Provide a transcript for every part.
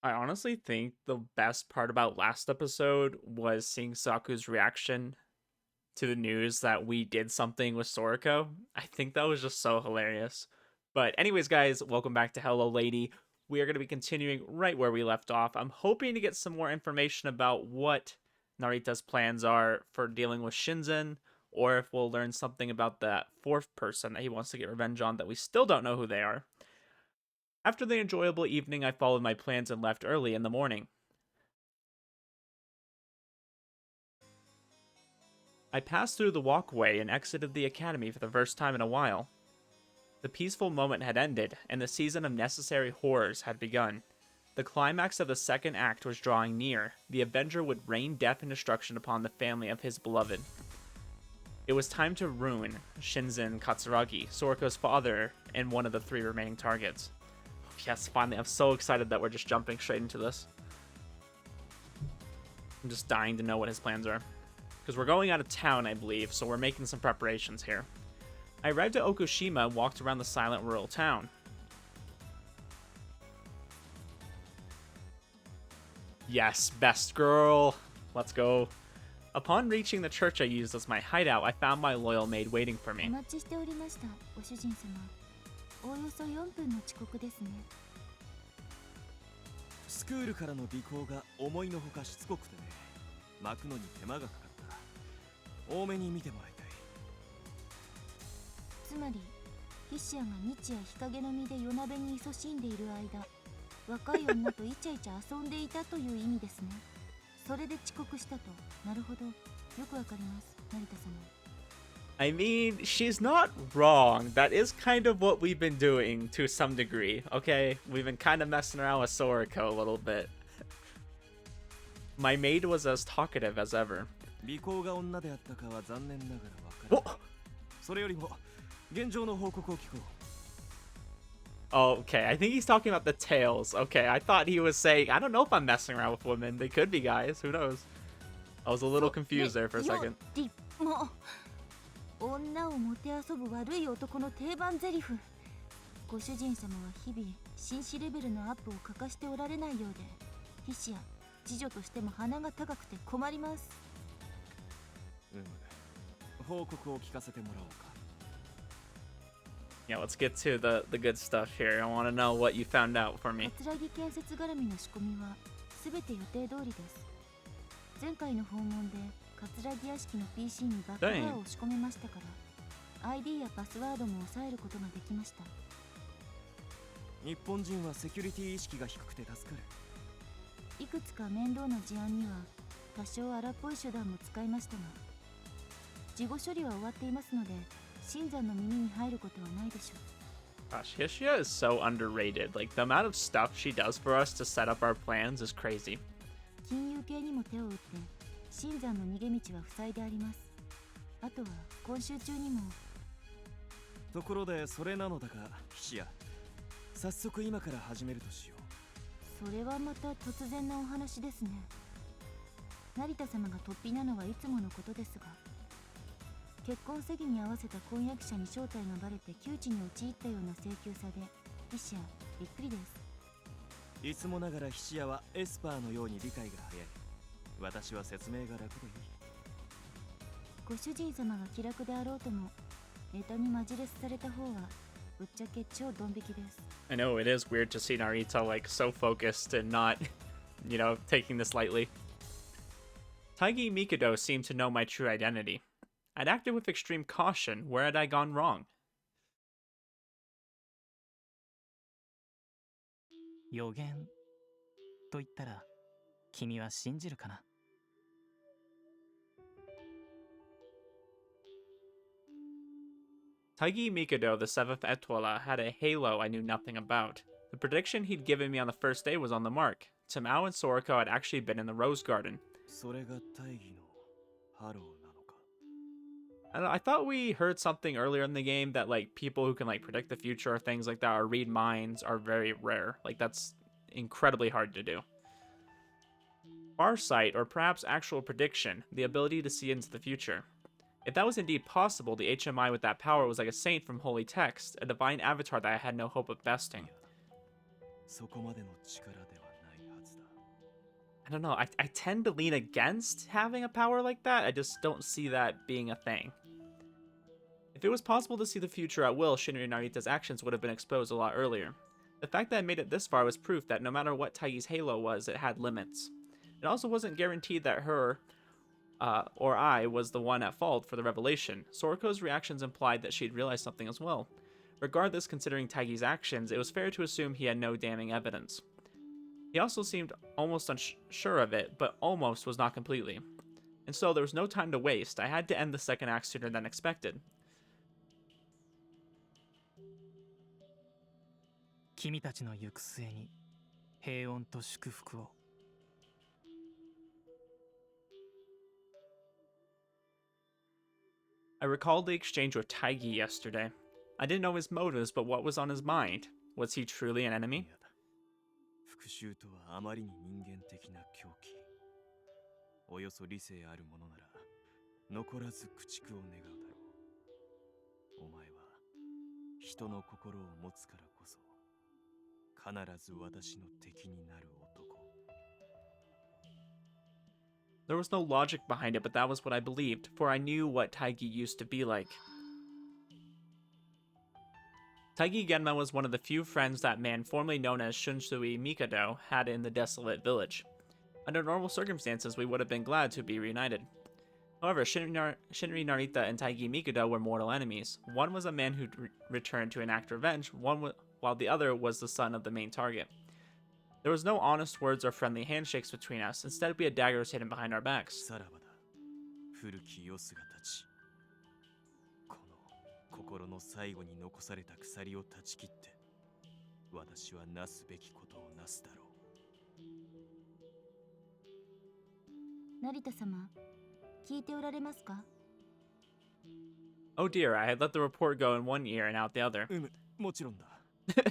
I honestly think the best part about last episode was seeing Saku's reaction to the news that we did something with Sorako. I think that was just so hilarious. But, anyways, guys, welcome back to Hello Lady. We are going to be continuing right where we left off. I'm hoping to get some more information about what Narita's plans are for dealing with Shinzen, or if we'll learn something about that fourth person that he wants to get revenge on that we still don't know who they are. After the enjoyable evening, I followed my plans and left early in the morning. I passed through the walkway and exited the academy for the first time in a while. The peaceful moment had ended, and the season of necessary horrors had begun. The climax of the second act was drawing near. The Avenger would rain death and destruction upon the family of his beloved. It was time to ruin Shinzen Katsuragi, Sorako's father, and one of the three remaining targets. Yes, finally, I'm so excited that we're just jumping straight into this. I'm just dying to know what his plans are. Because we're going out of town, I believe, so we're making some preparations here. I arrived at Okushima and walked around the silent rural town. Yes, best girl. Let's go. Upon reaching the church I used as my hideout, I found my loyal maid waiting for me. およそ4分の遅刻ですね。スクールからの尾行が思いのほかしつこくてね、巻くのに手間がかかった。多めに見てもらいたい。つまり、ヒシアが日夜日陰の身で夜鍋に勤しんでいる間、若い女とイチャイチャ遊んでいたという意味ですね。それで遅刻したと。なるほど。よくわかります、成田様。I mean, she's not wrong. That is kind of what we've been doing to some degree, okay? We've been kind of messing around with Sorako a little bit. My maid was as talkative as ever. Oh, okay, I think he's talking about the tails. Okay, I thought he was saying, I don't know if I'm messing around with women. They could be guys, who knows? I was a little confused there for a second. 女をもてあそぶ悪い男の定番ゼリフ。ご主人様は日々紳士レベルのアップを欠かしておられないようで、ヒシや次女としても鼻が高くて困ります。報告を聞かせてもらおうか。Yeah, let's get to the good stuff here. I want to know what you found out for me. 葛城建設絡みの仕込みはすべて予定通りです。前回の訪問で葛城屋敷の PC にバックドアを仕込めましたから、ID やパスワードも抑えることができました。日本人はセキュリティ意識が低くて助かる。いくつか面倒な事案には多少荒っぽい手段も使いましたが、事後処理は終わっていますので、新山の耳に入ることはないでしょう。Gosh, Hishia is so underrated. Like, the amount of stuff she does for us to set up our plans is crazy. 金融系にも手を打って新山の逃げ道は塞いであります。あとは今週中にも。ところでそれなのだが、菱谷、早速今から始めるとしよう。それはまた突然なお話ですね。成田様が突飛なのはいつものことですが、結婚詐欺に合わせた婚約者に正体がバレて窮地に陥ったような請求さで、菱谷びっくりです。いつもながら菱谷はエスパーのように理解が早い。私は説明が楽でいい。ご主人様が気楽であろうとも、ネタにマジレスされた方はぶっちゃけ超ドン引きです。I know it is weird to see Narita like so focused and not, you know, taking this lightly. Taigi Mikado seemed to know my true identity. I'd acted with extreme caution. Where had I gone wrong? 予言と言ったら君は信じるかな。Taigi Mikado, the seventh Etoile, had a halo I knew nothing about. The prediction he'd given me on the first day was on the mark. Tamao and Sorako had actually been in the Rose Garden. I thought we heard something earlier in the game that like people who can like predict the future or things like that or read minds are very rare. Like that's incredibly hard to do. Farsight, or perhaps actual prediction, the ability to see into the future. If that was indeed possible, the HMI with that power was like a saint from holy text, a divine avatar that I had no hope of besting. I don't know. I tend to lean against having a power like that. I just don't see that being a thing. If it was possible to see the future at will, Shinri Narita's actions would have been exposed a lot earlier. The fact that I made it this far was proof that no matter what Taigi's halo was, it had limits. It also wasn't guaranteed that her or I was the one at fault for the revelation. Sorako's reactions implied that she'd realized something as well. Regardless, considering Taigi's actions, it was fair to assume he had no damning evidence. He also seemed almost unsure of it, but almost was not completely. And so there was no time to waste. I had to end the second act sooner than expected. 君たちの行く末に平穏と祝福を。I recalled the exchange with Taigi yesterday. I didn't know his motives, but what was on his mind? Was he truly an enemy? 復讐とはあまりに人間的な狂気。およそ理性あるものなら残らず駆逐を願うだろう。お前は人の心を持つからこそ必ず私の敵になる男。 There was no logic behind it, but that was what I believed, for I knew what Taigi used to be like. Taigi Genma was one of the few friends that man formerly known as Shunsui Mikado had in the desolate village. Under normal circumstances, we would have been glad to be reunited. However, Shinri Narita and Taigi Mikado were mortal enemies. One was a man who returned to enact revenge, while the other was the son of the main target. There was no honest words or friendly handshakes between us. Instead, we had daggers hidden behind our backs. さらばだ。古きよすが立ち。この心の最後に残された鎖を断ち切って、私はなすべきことをなすだろう。成田様、聞いておられますか? Oh dear, I had let the report go in one ear and out the other. もちろんだ。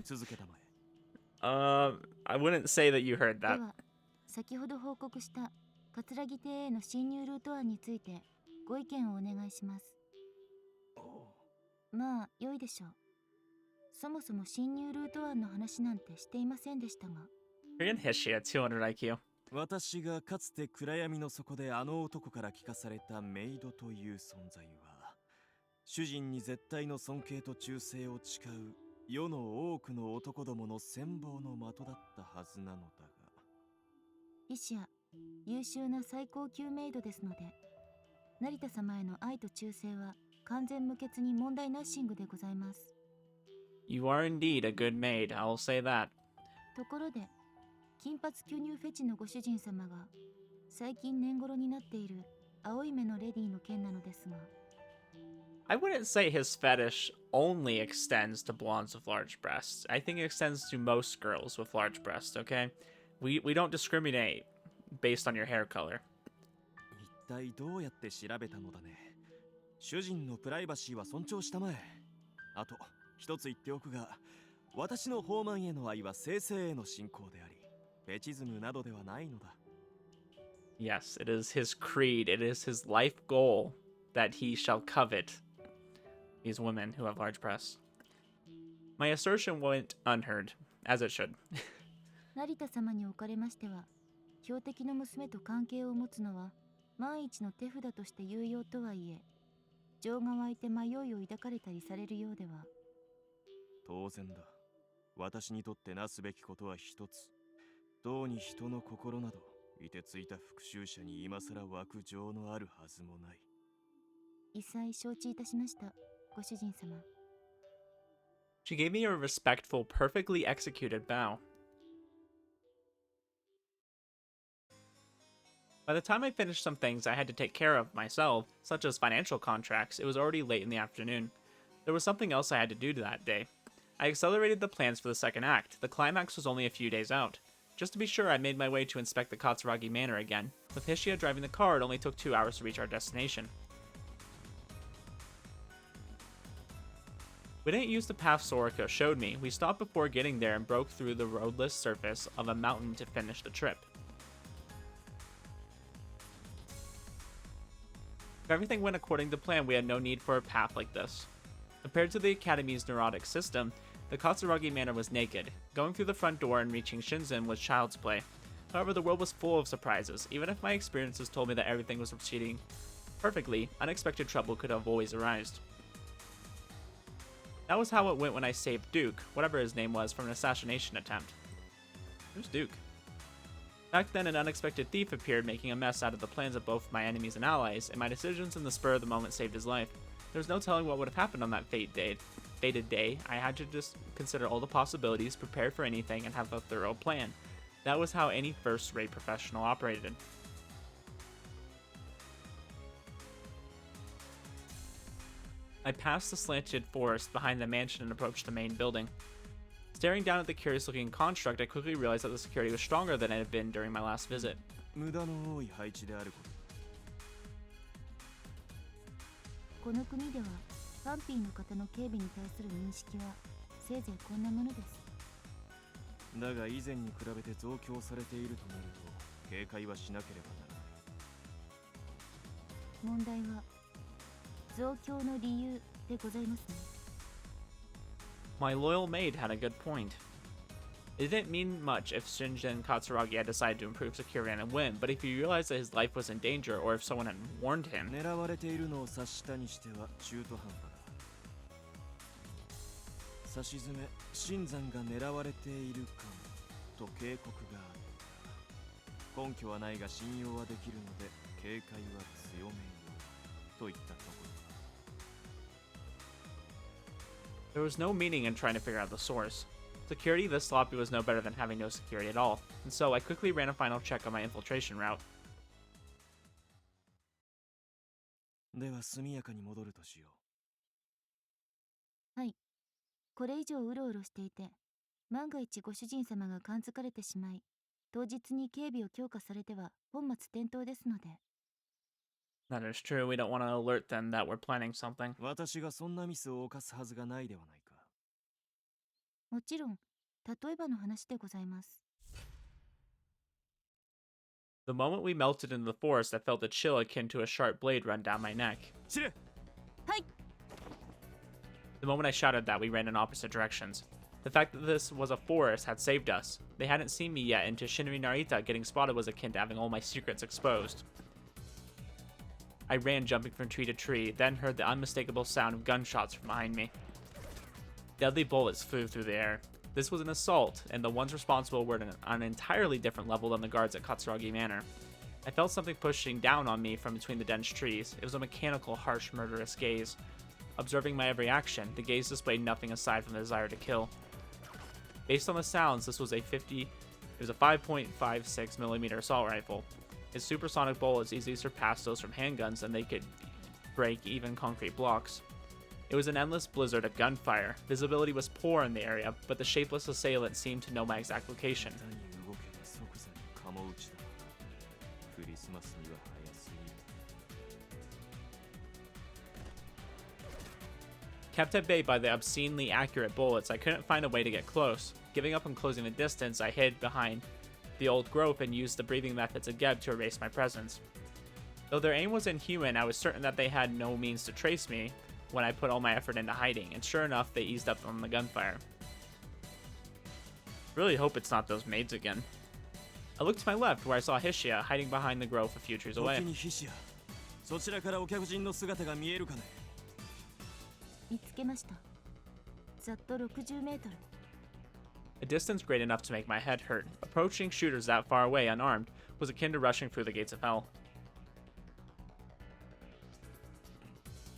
続けたまえ。I wouldn't say that you heard that. では、先ほど報告した葛城邸への侵入ルート案についてご意見をお願いします。まあ、良いでしょう。そもそも侵入ルート案の話なんてしていませんでしたが。Korean history at 200 IQ. 私がかつて暗闇の底であの男から聞かされたメイドという存在は、主人に絶対の尊敬と忠誠を誓う世の多くの男どもの羨望の的だったはずなのだが。医師や優秀な最高級メイドですので、成田様への愛と忠誠は完全無欠に問題ナッシングでございます。You are indeed a good maid, I will say that. ところで、金髪巨乳フェチのご主人様が最近年頃になっている青い目のレディの件なのですが。I wouldn't say his fetish only extends to blondes with large breasts. I think it extends to most girls with large breasts, okay? We don't discriminate based on your hair color. 一体どうやって調べたのだね。主人のプライバシーは尊重したまえ。あと、一つ言っておくが、私の放漫への愛は生成への信仰であり、フェチズムなどではないのだ。Yes, it is his creed. It is his life goal that he shall covet these women who have large breasts. My assertion went unheard, as it should. 成田様におかれましては、標的の娘と関係を持つのは万一の手札として有用とはいえ、情が湧いて迷いを抱かれたりされるようでは。当然だ。私にとってなすべきことは一つ。どうに人の心など、いてついた復讐者に今更湧く情のあるはずもない。一切承知いたしました。ご主人様。She gave me a respectful, perfectly executed bow. By the time I finished some things I had to take care of myself, such as financial contracts, it was already late in the afternoon. There was something else I had to do that day. I accelerated the plans for the second act. The climax was only a few days out. Just to be sure, I made my way to inspect the Katsuragi manor again. With Hishia driving the car, it only took 2 hours to reach our destination. We didn't use the path Sorako showed me. We stopped before getting there and broke through the roadless surface of a mountain to finish the trip. If everything went according to plan, we had no need for a path like this. Compared to the Academy's neurotic system, the Katsuragi manor was naked. Going through the front door and reaching Shinzen was child's play. However, the world was full of surprises. Even if my experiences told me that everything was proceeding perfectly, unexpected trouble could have always arisen. That was how it went when I saved Duke, whatever his name was, from an assassination attempt. Who's Duke? Back then, an unexpected thief appeared, making a mess out of the plans of both my enemies and allies, and my decisions in the spur of the moment saved his life. There was no telling what would have happened on that fated day. I had to just consider all the possibilities, prepare for anything, and have a thorough plan. That was how any first-rate professional operated. I passed the slanted forest behind the mansion and approached the main building. Staring down at the curious-looking construct, I quickly realized that the security was stronger than it had been during my last visit. 無駄の多い配置であるこの国ではファンピーの方の警備に対する認識はせいぜいこんなものです。だが以前に比べて増強されているとなると警戒はしなければならない。問題は増強の理由でございますね。My loyal maid had a good point. It didn't mean much if Shinzen Katsuragi had decided to improve security and win, but if he realized that his life was in danger, or if someone had warned him... 狙われているのを察したにしては中途半端だ。差し詰め、新山が狙われているかもと警告があった。根拠はないが信用はできるので、警戒は強めようといったところ。There was no meaning in trying to figure out the source. Security this sloppy was no better than having no security at all, and so I quickly ran a final check on my infiltration route. では速やかに戻るとしよう。はい。これ以上うろうろしていて、万が一ご主人様が感づかれてしまい、当日に警備を強化されては本末転倒ですので。That is true. We don't want to alert them that we're planning something. 私がそんなミスを犯すはずがないではないか。もちろん、例えばの話でございます。The moment we melted into the forest, I felt a chill akin to a sharp blade run down my neck. Hi! The moment I shouted that, we ran in opposite directions. The fact that this was a forest had saved us. They hadn't seen me yet, and to Shinrin Narita, getting spotted was akin to having all my secrets exposed. I ran, jumping from tree to tree, then heard the unmistakable sound of gunshots from behind me. Deadly bullets flew through the air. This was an assault, and the ones responsible were on an entirely different level than the guards at Katsuragi Manor. I felt something pushing down on me from between the dense trees. It was a mechanical, harsh, murderous gaze. Observing my every action, the gaze displayed nothing aside from the desire to kill. Based on the sounds, this was a 5.56mm assault rifle. Its supersonic bullets easily surpassed those from handguns, and they could break even concrete blocks. It was an endless blizzard of gunfire. Visibility was poor in the area, but the shapeless assailant seemed to know my exact location. Kept at bay by the obscenely accurate bullets, I couldn't find a way to get close. Giving up on closing the distance, I hid behind the old growth and used the breathing methods of Geb to erase my presence. Though their aim was inhuman, I was certain that they had no means to trace me when I put all my effort into hiding, and sure enough, they eased up on the gunfire. Really hope it's not those maids again. I looked to my left, where I saw Hishia hiding behind the growth a few trees away. A distance great enough to make my head hurt. Approaching shooters that far away unarmed was akin to rushing through the gates of hell.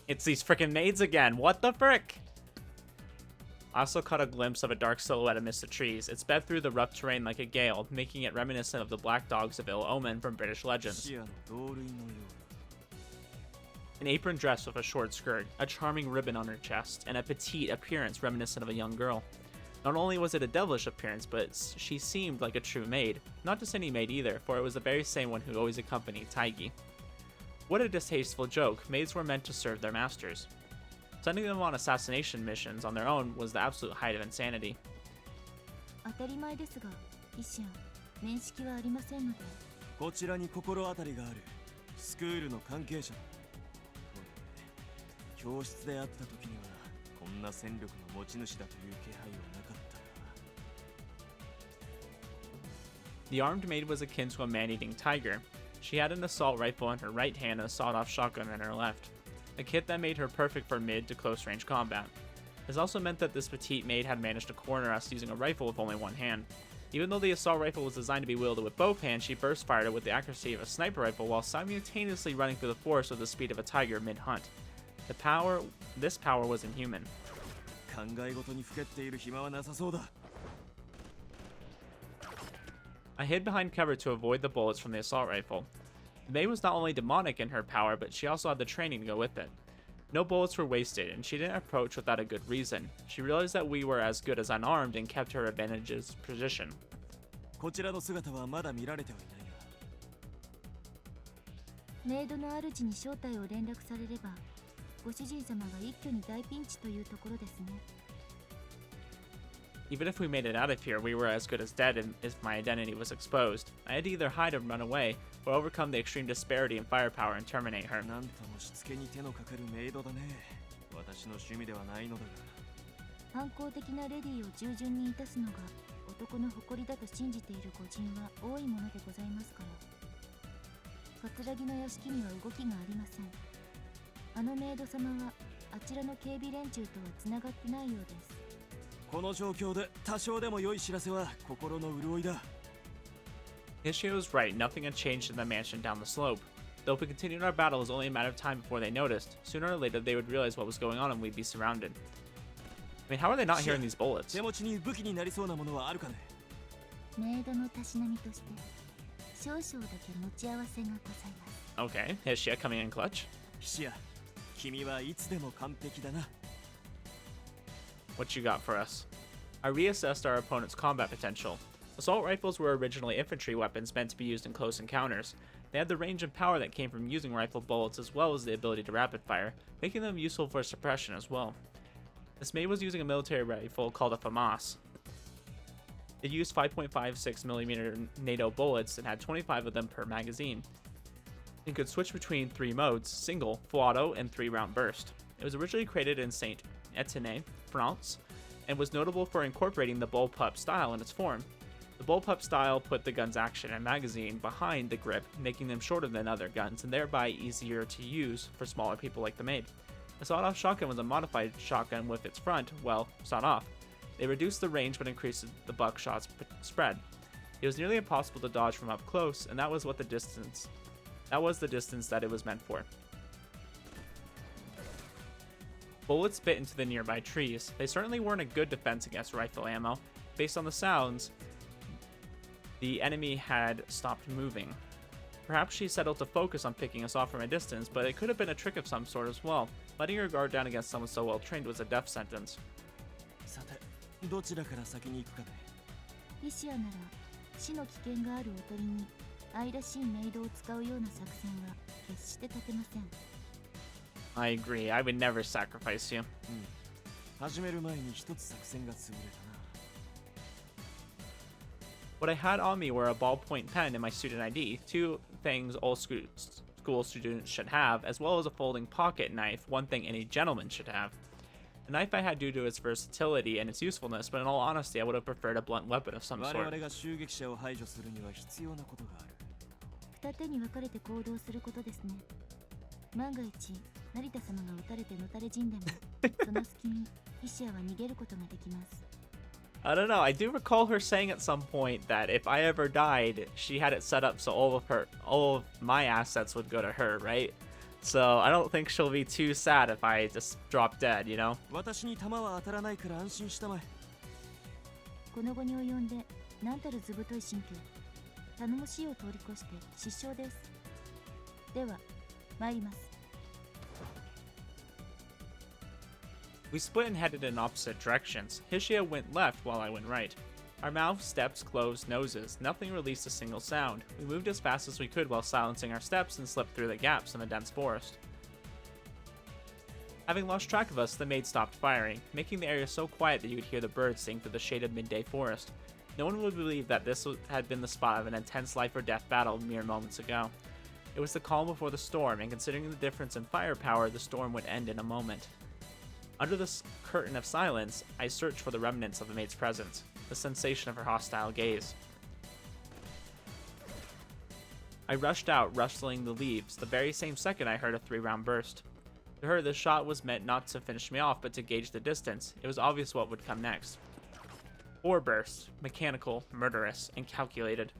It's these frickin' maids again. What the frick? I also caught a glimpse of a dark silhouette amidst the trees. It sped through the rough terrain like a gale, making it reminiscent of the black dogs of ill omen from British legends. An apron dress with a short skirt, a charming ribbon on her chest, and a petite appearance reminiscent of a young girl. Not only was it a devilish appearance, but she seemed like a true maid. Not just any maid either, for it was the very same one who always accompanied Taigi. What a distasteful joke. Maids were meant to serve their masters. Sending them on assassination missions on their own was the absolute height of insanity. The armed maid was akin to a man-eating tiger. She had an assault rifle in her right hand and a sawed-off shotgun in her left, a kit that made her perfect for mid to close-range combat. This also meant that this petite maid had managed to corner us using a rifle with only one hand. Even though the assault rifle was designed to be wielded with both hands, she burst fired it with the accuracy of a sniper rifle while simultaneously running through the forest with the speed of a tiger mid-hunt. This power was inhuman. I hid behind cover to avoid the bullets from the assault rifle. The maid was not only demonic in her power, but she also had the training to go with it. No bullets were wasted, and she didn't approach without a good reason. She realized that we were as good as unarmed and kept her advantageous position. こちらの姿はまだ見られてはいないが。メイドの主に正体を連絡されれば、ご主人様が一挙に大ピンチというところですね。Even if we made it out of here, we were as good as dead if my identity was exposed. I had to either hide and run away, or overcome the extreme disparity in firepower and terminate her. なんともしつけに手のかかるメイドだね。私の趣味ではないのだが。反抗的なレディを従順にいたすのが男の誇りだと信じている御人は多いものでございますから。葛城の屋敷には動きがありません。あのメイド様はあちらの警備連中とはつながってないようです。この状況で多少でも良い知らせは心の潤いだ。Ishio was right, nothing had changed in the mansion down the slope. Though if we continued our battle, it was only a matter of time before they noticed. Sooner or later, they would realize what was going on and we'd be surrounded. I mean, how are they not hearing these bullets? 手持ちに武器になりそうなものはあるかね。メイドのたしなみとして少々だけ持ち合わせがございます。Okay, Ishio coming in clutch. ヒシア、君はいつでも完璧だな。What you got for us? I reassessed our opponent's combat potential. Assault rifles were originally infantry weapons meant to be used in close encounters. They had the range and power that came from using rifle bullets as well as the ability to rapid fire, making them useful for suppression as well. This maid was using a military rifle called a FAMAS. It used 5.56mm NATO bullets and had 25 of them per magazine. It could switch between 3 modes, single, full auto, and 3-round burst. It was originally created in Saint Etienne, France, and was notable for incorporating the bullpup style in its form. The bullpup style put the gun's action and magazine behind the grip, making them shorter than other guns and thereby easier to use for smaller people like the maid. A sawed-off shotgun was a modified shotgun with its front, well, sawed off. They reduced the range but increased the buckshot's spread. It was nearly impossible to dodge from up close, and that was the distance that it was meant for. Bullets bit into the nearby trees. They certainly weren't a good defense against rifle ammo. Based on the sounds, the enemy had stopped moving. Perhaps she settled to focus on picking us off from a distance, but it could have been a trick of some sort as well. Letting her guard down against someone so well trained was a death sentence. さて、どちらから先に行くかね。イシアなら死の危険があるおとりに愛らしいメイドを使うような作戦は決して立てません。I agree. I would never sacrifice you. 始める前に一つ作戦が潰れたな。What I had on me were a ballpoint pen and my student ID, 2 things all school students should have, as well as a folding pocket knife, one thing any gentleman should have. The knife I had due to its versatility and its usefulness, but in all honesty, I would have preferred a blunt weapon of some sort. 我々が襲撃者を排除するには必要なことがある。二手に分かれて行動することですね。万が一、成田様が撃たれてのたれ死んでも、その隙にイシアは逃げることができます。I don't know. I do recall her saying at some point that if I ever died, she had it set up so all of my assets would go to her, right? So I don't think she'll be too sad if I just drop dead, you know? 私に弾は当たらないから安心したまえ。この後に及んで何たる図太い神経。頼もしいを通り越して失笑です。では参ります。We split and headed in opposite directions. Hishia went left while I went right. Our mouths, steps, closed noses. Nothing released a single sound. We moved as fast as we could while silencing our steps and slipped through the gaps in the dense forest. Having lost track of us, the maid stopped firing, making the area so quiet that you could hear the birds sing through the shaded midday forest. No one would believe that this had been the spot of an intense life-or-death battle mere moments ago. It was the calm before the storm, and considering the difference in firepower, the storm would end in a moment. Under this curtain of silence, I searched for the remnants of the maid's presence, the sensation of her hostile gaze. I rushed out, rustling the leaves. The very same second I heard a 3-round burst. To her, the shot was meant not to finish me off, but to gauge the distance. It was obvious what would come next. 4 bursts, mechanical, murderous, and calculated.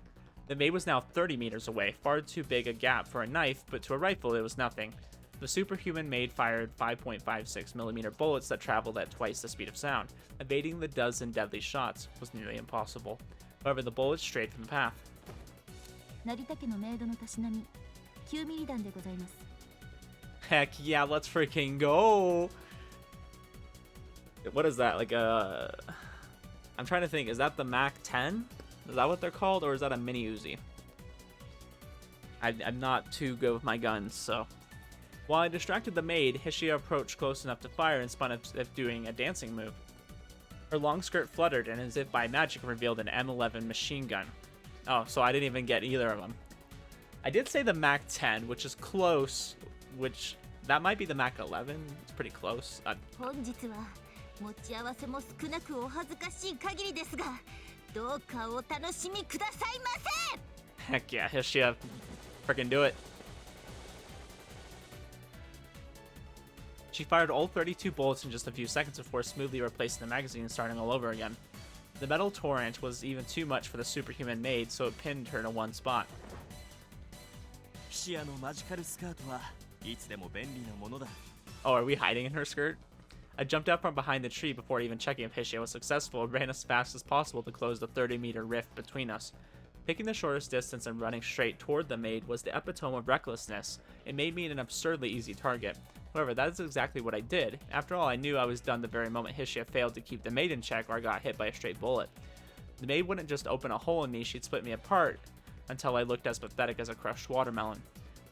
The maid was now 30 meters away, far too big a gap for a knife, but to a rifle it was nothing. The superhuman maid fired 5.56mm bullets that traveled at twice the speed of sound. Evading the dozen deadly shots was nearly impossible. However, the bullets strayed from the path. 成田家のメイドのたしなみ9ミリ弾でございます。 Heck yeah, let's freaking go! What is that? Like a... I'm trying to think, is that the Mac 10? Is that what they're called, or is that a mini Uzi? I'm not too good with my guns, so... While I distracted the maid, Hishia approached close enough to fire and spun as if doing a dancing move. Her long skirt fluttered and as if by magic revealed an M11 machine gun. Oh, so I didn't even get either of them. I did say the Mac 10, which is close, which... That might be the Mac 11. It's pretty close. 本日は持ち合わせも少なくお恥ずかしい限りですが、どうかお楽しみくださいませ。 Heck yeah, Hishia. Freaking do it. She fired all 32 bullets in just a few seconds before smoothly replacing the magazine and starting all over again. The metal torrent was even too much for the superhuman maid, so it pinned her to one spot. シアのマジカルスカートはいつでも便利なものだ。 Oh, are we hiding in her skirt? I jumped out from behind the tree before even checking if Hishia was successful and ran as fast as possible to close the 30-meter rift between us. Picking the shortest distance and running straight toward the maid was the epitome of recklessness. It made me an absurdly easy target. However, that is exactly what I did. After all, I knew I was done the very moment Hishia failed to keep the maid in check or I got hit by a straight bullet. The maid wouldn't just open a hole in me, she'd split me apart until I looked as pathetic as a crushed watermelon.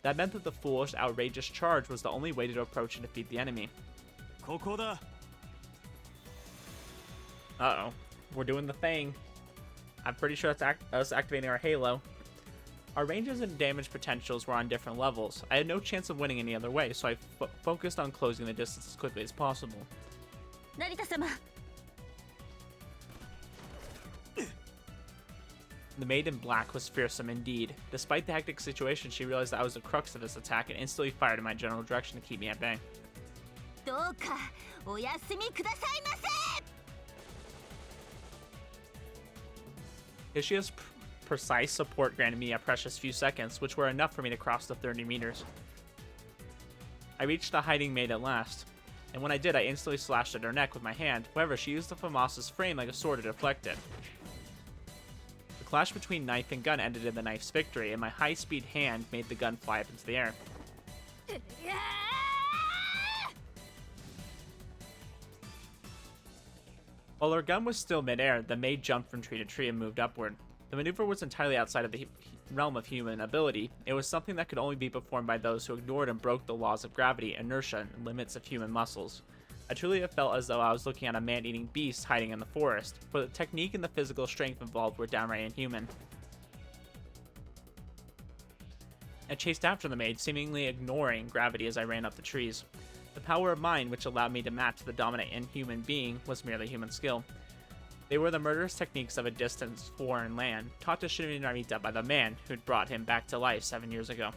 That meant that the foolish, outrageous charge was the only way to approach and defeat the enemy. ここだ。 Uh-oh. We're doing the thing. I'm pretty sure that's us activating our halo. Our ranges and damage potentials were on different levels. I had no chance of winning any other way, so I focused on closing the distance as quickly as possible. 成田様。 The maid in black was fearsome indeed. Despite the hectic situation, she realized that I was the crux of this attack and instantly fired in my general direction to keep me at bay. どうかお休みくださいませ。 Hishia's precise support granted me a precious few seconds, which were enough for me to cross the 30 meters. I reached the hiding maid at last, and when I did, I instantly slashed at her neck with my hand. However, she used the FAMAS's frame like a sword to deflect it. The clash between knife and gun ended in the knife's victory, and my high-speed hand made the gun fly up into the air. While her gun was still mid-air, the maid jumped from tree to tree and moved upward. The maneuver was entirely outside of the realm of human ability. It was something that could only be performed by those who ignored and broke the laws of gravity, inertia, and limits of human muscles. I truly felt as though I was looking at a man-eating beast hiding in the forest, for the technique and the physical strength involved were downright inhuman. I chased after the maid, seemingly ignoring gravity as I ran up the trees. The power of mind, which allowed me to match the dominant inhuman being, was merely human skill. They were the murderous techniques of a distant foreign land, taught to Shinzen Narita by the man who'd brought him back to life 7 years ago.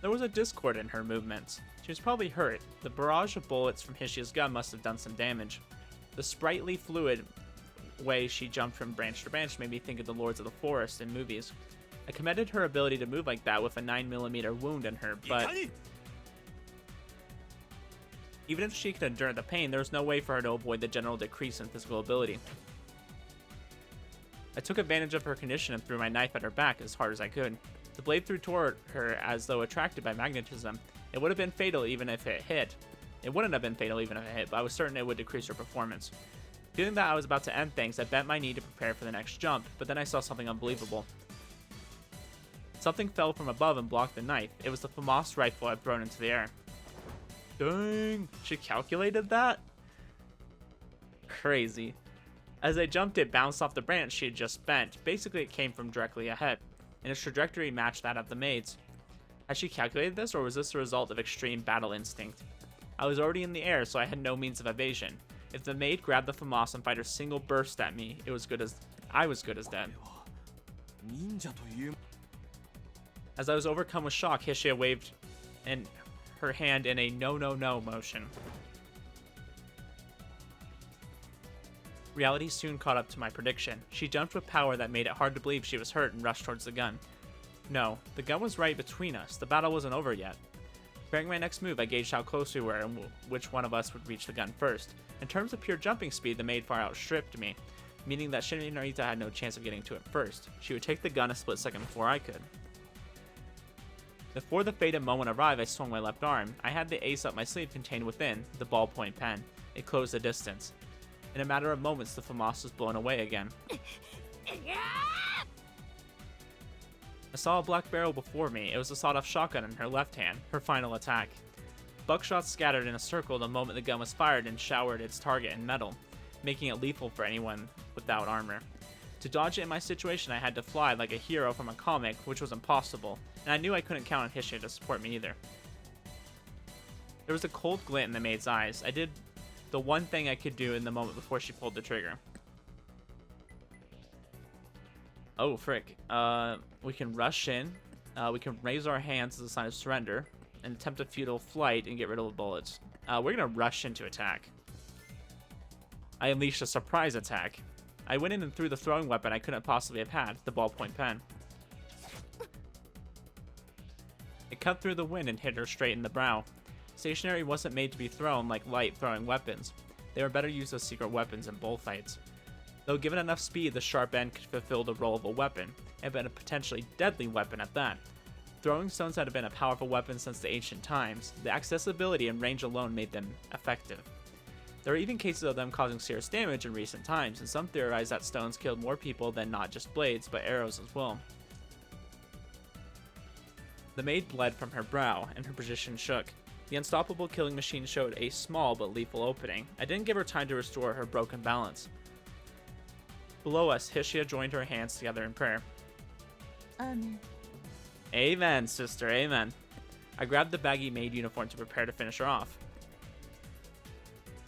There was a discord in her movements. She was probably hurt. The barrage of bullets from Hishia's gun must have done some damage. The sprightly, fluid way she jumped from branch to branch made me think of the Lords of the Forest in movies. I commended her ability to move like that with a 9mm wound in her, but even if she could endure the pain, there was no way for her to avoid the general decrease in physical ability. I took advantage of her condition and threw my knife at her back as hard as I could. The blade threw toward her as though attracted by magnetism. It would have been fatal even if it hit. It wouldn't have been fatal even if it hit, but I was certain it would decrease her performance. Feeling that I was about to end things, I bent my knee to prepare for the next jump, but then I saw something unbelievable. Something fell from above and blocked the knife. It was the FAMAS rifle I'd thrown into the air. Dang! She calculated that? Crazy. As I jumped, it bounced off the branch she had just bent. Basically, it came from directly ahead, and its trajectory matched that of the maid's. Had she calculated this, or was this a result of extreme battle instinct? I was already in the air, so I had no means of evasion. If the maid grabbed the FAMAS and fired a single burst at me, I was good as dead. As I was overcome with shock, Hishia waved her hand in a no motion. Reality soon caught up to my prediction. She jumped with power that made it hard to believe she was hurt and rushed towards the gun. No, the gun was right between us. The battle wasn't over yet. Preparing my next move, I gauged how close we were and which one of us would reach the gun first. In terms of pure jumping speed, the maid far outstripped me, meaning that Shinrin Narita had no chance of getting to it first. She would take the gun a split second before I could. Before the fated moment arrived, I swung my left arm. I had the ace up my sleeve contained within, the ballpoint pen. It closed the distance. In a matter of moments, the FAMAS was blown away again. I saw a black barrel before me. It was a sawed-off shotgun in her left hand, her final attack. Buckshots scattered in a circle the moment the gun was fired and showered its target in metal, making it lethal for anyone without armor. To dodge it in my situation, I had to fly like a hero from a comic, which was impossible, and I knew I couldn't count on Hishia to support me either. There was a cold glint in the maid's eyes. I did the one thing I could do in the moment before she pulled the trigger. Oh, frick. We can rush in. We can raise our hands as a sign of surrender and attempt a futile flight and get rid of the bullets. We're going to rush into attack. I unleashed a surprise attack. I went in and threw the throwing weapon I couldn't possibly have had, the ballpoint pen. It cut through the wind and hit her straight in the brow. Stationary wasn't made to be thrown like light throwing weapons. They were better used as secret weapons in bullfights. Though given enough speed, the sharp end could fulfill the role of a weapon, and been a potentially deadly weapon at that. Throwing stones had been a powerful weapon since the ancient times. The accessibility and range alone made them effective. There are even cases of them causing serious damage in recent times, and some theorize that stones killed more people than not just blades, but arrows as well. The maid bled from her brow, and her position shook. The unstoppable killing machine showed a small but lethal opening. I didn't give her time to restore her broken balance. Below us, Hishia joined her hands together in prayer. Amen. Amen, sister, amen. I grabbed the baggy maid uniform to prepare to finish her off.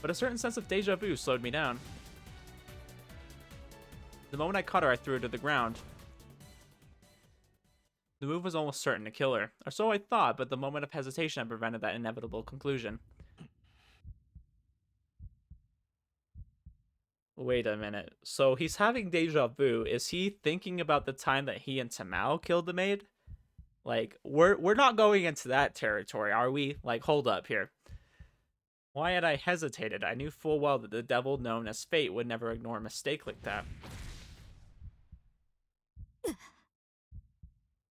But a certain sense of deja vu slowed me down. The moment I caught her, I threw her to the ground. The move was almost certain to kill her, or so I thought, but the moment of hesitation had prevented that inevitable conclusion. Wait a minute. So he's having deja vu. Is he thinking about the time that he and Tamao killed the maid? Like, we're not going into that territory, are we? Like, hold up here. Why had I hesitated? I knew full well that the devil known as fate would never ignore a mistake like that.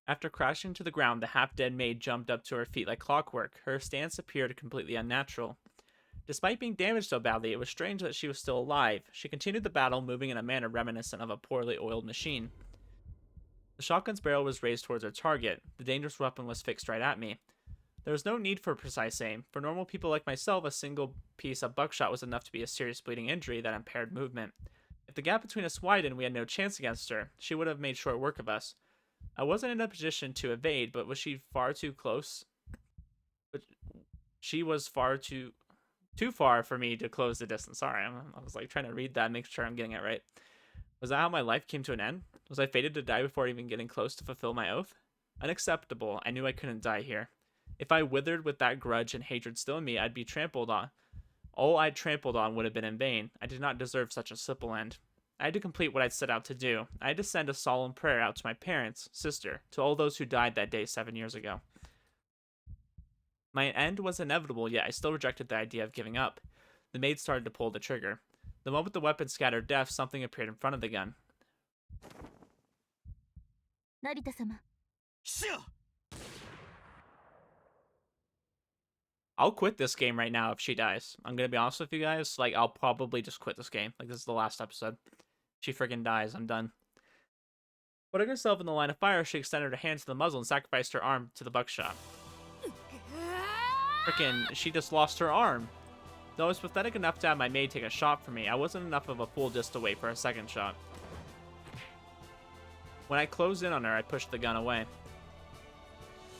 After crashing to the ground, the half-dead maid jumped up to her feet like clockwork. Her stance appeared completely unnatural. Despite being damaged so badly, it was strange that she was still alive. She continued the battle, moving in a manner reminiscent of a poorly oiled machine. The shotgun's barrel was raised towards her target. The dangerous weapon was fixed right at me. There was no need for precise aim. For normal people like myself, a single piece of buckshot was enough to be a serious bleeding injury that impaired movement. If the gap between us widened, we had no chance against her. She would have made short work of us. I wasn't in a position to evade, but was she far too close? But she was too far for me to close the distance. Sorry, I was like trying to read that, make sure I'm getting it right. Was that how my life came to an end? Was I fated to die before even getting close to fulfill my oath? Unacceptable. I knew I couldn't die here. If I withered with that grudge and hatred still in me, I'd be trampled on. All I'd trampled on would have been in vain. I did not deserve such a simple end. I had to complete what I'd set out to do. I had to send a solemn prayer out to my parents, sister, to all those who died that day 7 years ago. My end was inevitable, yet I still rejected the idea of giving up. The maid started to pull the trigger. The moment the weapon scattered death, something appeared in front of the gun. Narita-sama. I'll quit this game right now if she dies. I'm gonna be honest with you guys. Like, I'll probably just quit this game. Like, this is the last episode. She freaking dies. I'm done. Putting herself in the line of fire, she extended her hand to the muzzle and sacrificed her arm to the buckshot. Freaking, she just lost her arm. Though I was pathetic enough to have my maid take a shot for me, I wasn't enough of a fool just to wait for a second shot. When I closed in on her, I pushed the gun away.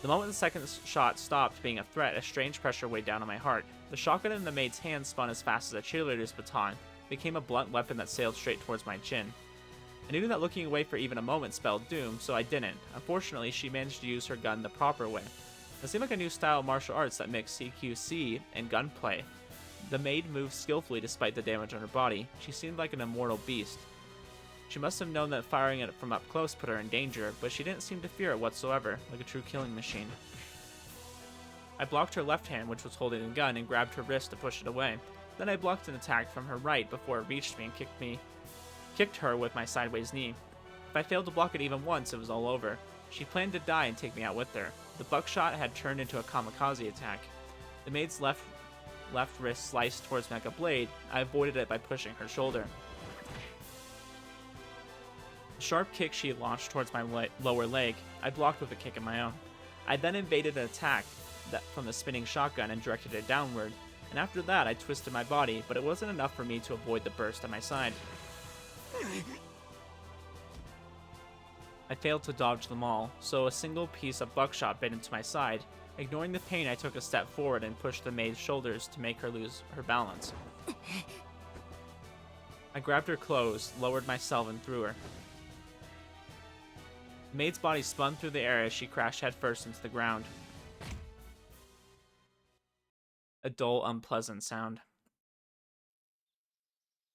The moment the second shot stopped being a threat, a strange pressure weighed down on my heart. The shotgun in the maid's hand spun as fast as a cheerleader's baton. It became a blunt weapon that sailed straight towards my chin. I knew that looking away for even a moment spelled doom, so I didn't. Unfortunately, she managed to use her gun the proper way. It seemed like a new style of martial arts that mixed CQC and gunplay. The maid moved skillfully despite the damage on her body. She seemed like an immortal beast. She must have known that firing it from up close put her in danger, but she didn't seem to fear it whatsoever, like a true killing machine. I blocked her left hand, which was holding the gun, and grabbed her wrist to push it away. Then I blocked an attack from her right before it reached me and kicked her with my sideways knee. If I failed to block it even once, it was all over. She planned to die and take me out with her. The buckshot had turned into a kamikaze attack. The maid's left wrist sliced towards me like a blade. I avoided it by pushing her shoulder. A sharp kick she launched towards my lower leg. I blocked with a kick of my own. I then evaded an attack from the spinning shotgun and directed it downward. And after that, I twisted my body, but it wasn't enough for me to avoid the burst at my side. I failed to dodge them all, so a single piece of buckshot bit into my side. Ignoring the pain, I took a step forward and pushed the maid's shoulders to make her lose her balance. I grabbed her clothes, lowered myself, and threw her. The maid's body spun through the air as she crashed headfirst into the ground. A dull, unpleasant sound.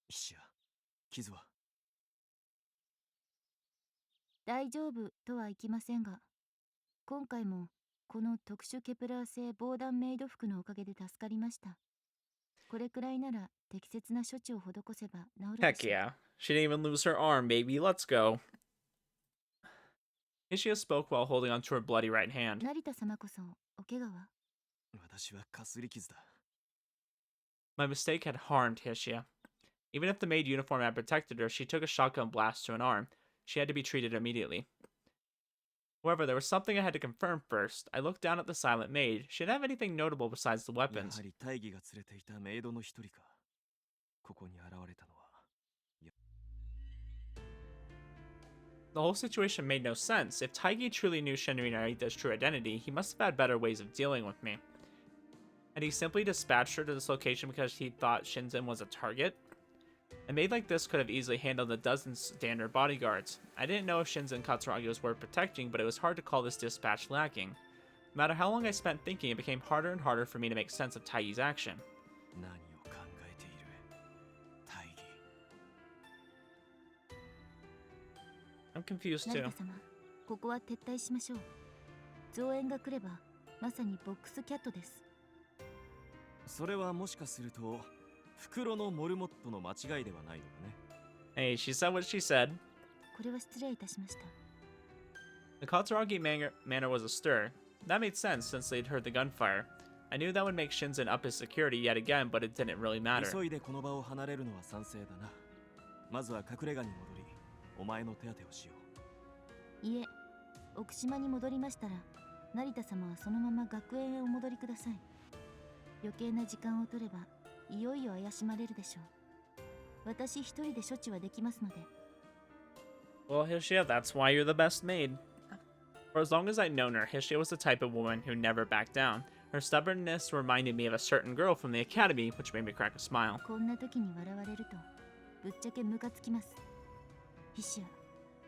石や傷は大丈夫とはいきませんが、今回もこの特殊ケプラー製防弾メイド服のおかげで助かりました。これくらいなら適切な処置を施せば治るで Heck しょう。 yeah. She didn't even lose her arm, baby. Let's go. Ishia spoke while holding onto her bloody right hand. 成田様こそお怪我は？私はかすり傷だ。 My mistake had harmed Hishia. Even if the maid uniform had protected her, she took a shotgun blast to an arm. She had to be treated immediately. However, there was something I had to confirm first. I looked down at the silent maid. She didn't have anything notable besides the weapons. やはり大義が連れていたメイドの一人か。ここに現れたのは。 The whole situation made no sense. If Taigi truly knew Shinrin Narita's true identity, he must have had better ways of dealing with me. Had he simply dispatched her to this location because he thought Shinzen was a target? A maid like this could have easily handled a dozen standard bodyguards. I didn't know if Shinzen Katsuragi was worth protecting, but it was hard to call this dispatch lacking. No matter how long I spent thinking, it became harder and harder for me to make sense of Taigi's action. 何を考えている？大義。 I'm confused 成 too. 田様、ここは撤退しましょう。増援が来れば、まさにボックスキャットです。それはもしかすると、袋のモルモットの間違いではないのかね。Hey, she said what she said. これは失礼いたしました。 The Katsuragi manor was astir. That made sense since they'd heard the gunfire. I knew that would make Shinzen up his security yet again, but it didn't really matter. 急いでこの場を離れるのは賛成だな。まずは隠れ家に戻り、お前の手当てをしよう。いえ、奥島に戻りましたら、成田様はそのまま学園へお戻りください。余計な時間を取れば、いよいよ怪しまれるでしょう。私一人で処置はできますので。 Well, Hishia, that's why you're the best maid. For as long as I'd known her, Hishia was the type of woman who never backed down. Her stubbornness reminded me of a certain girl from the academy, which made me crack a smile. こんな時に笑われると、ぶっちゃけムカつきます。ヒシア、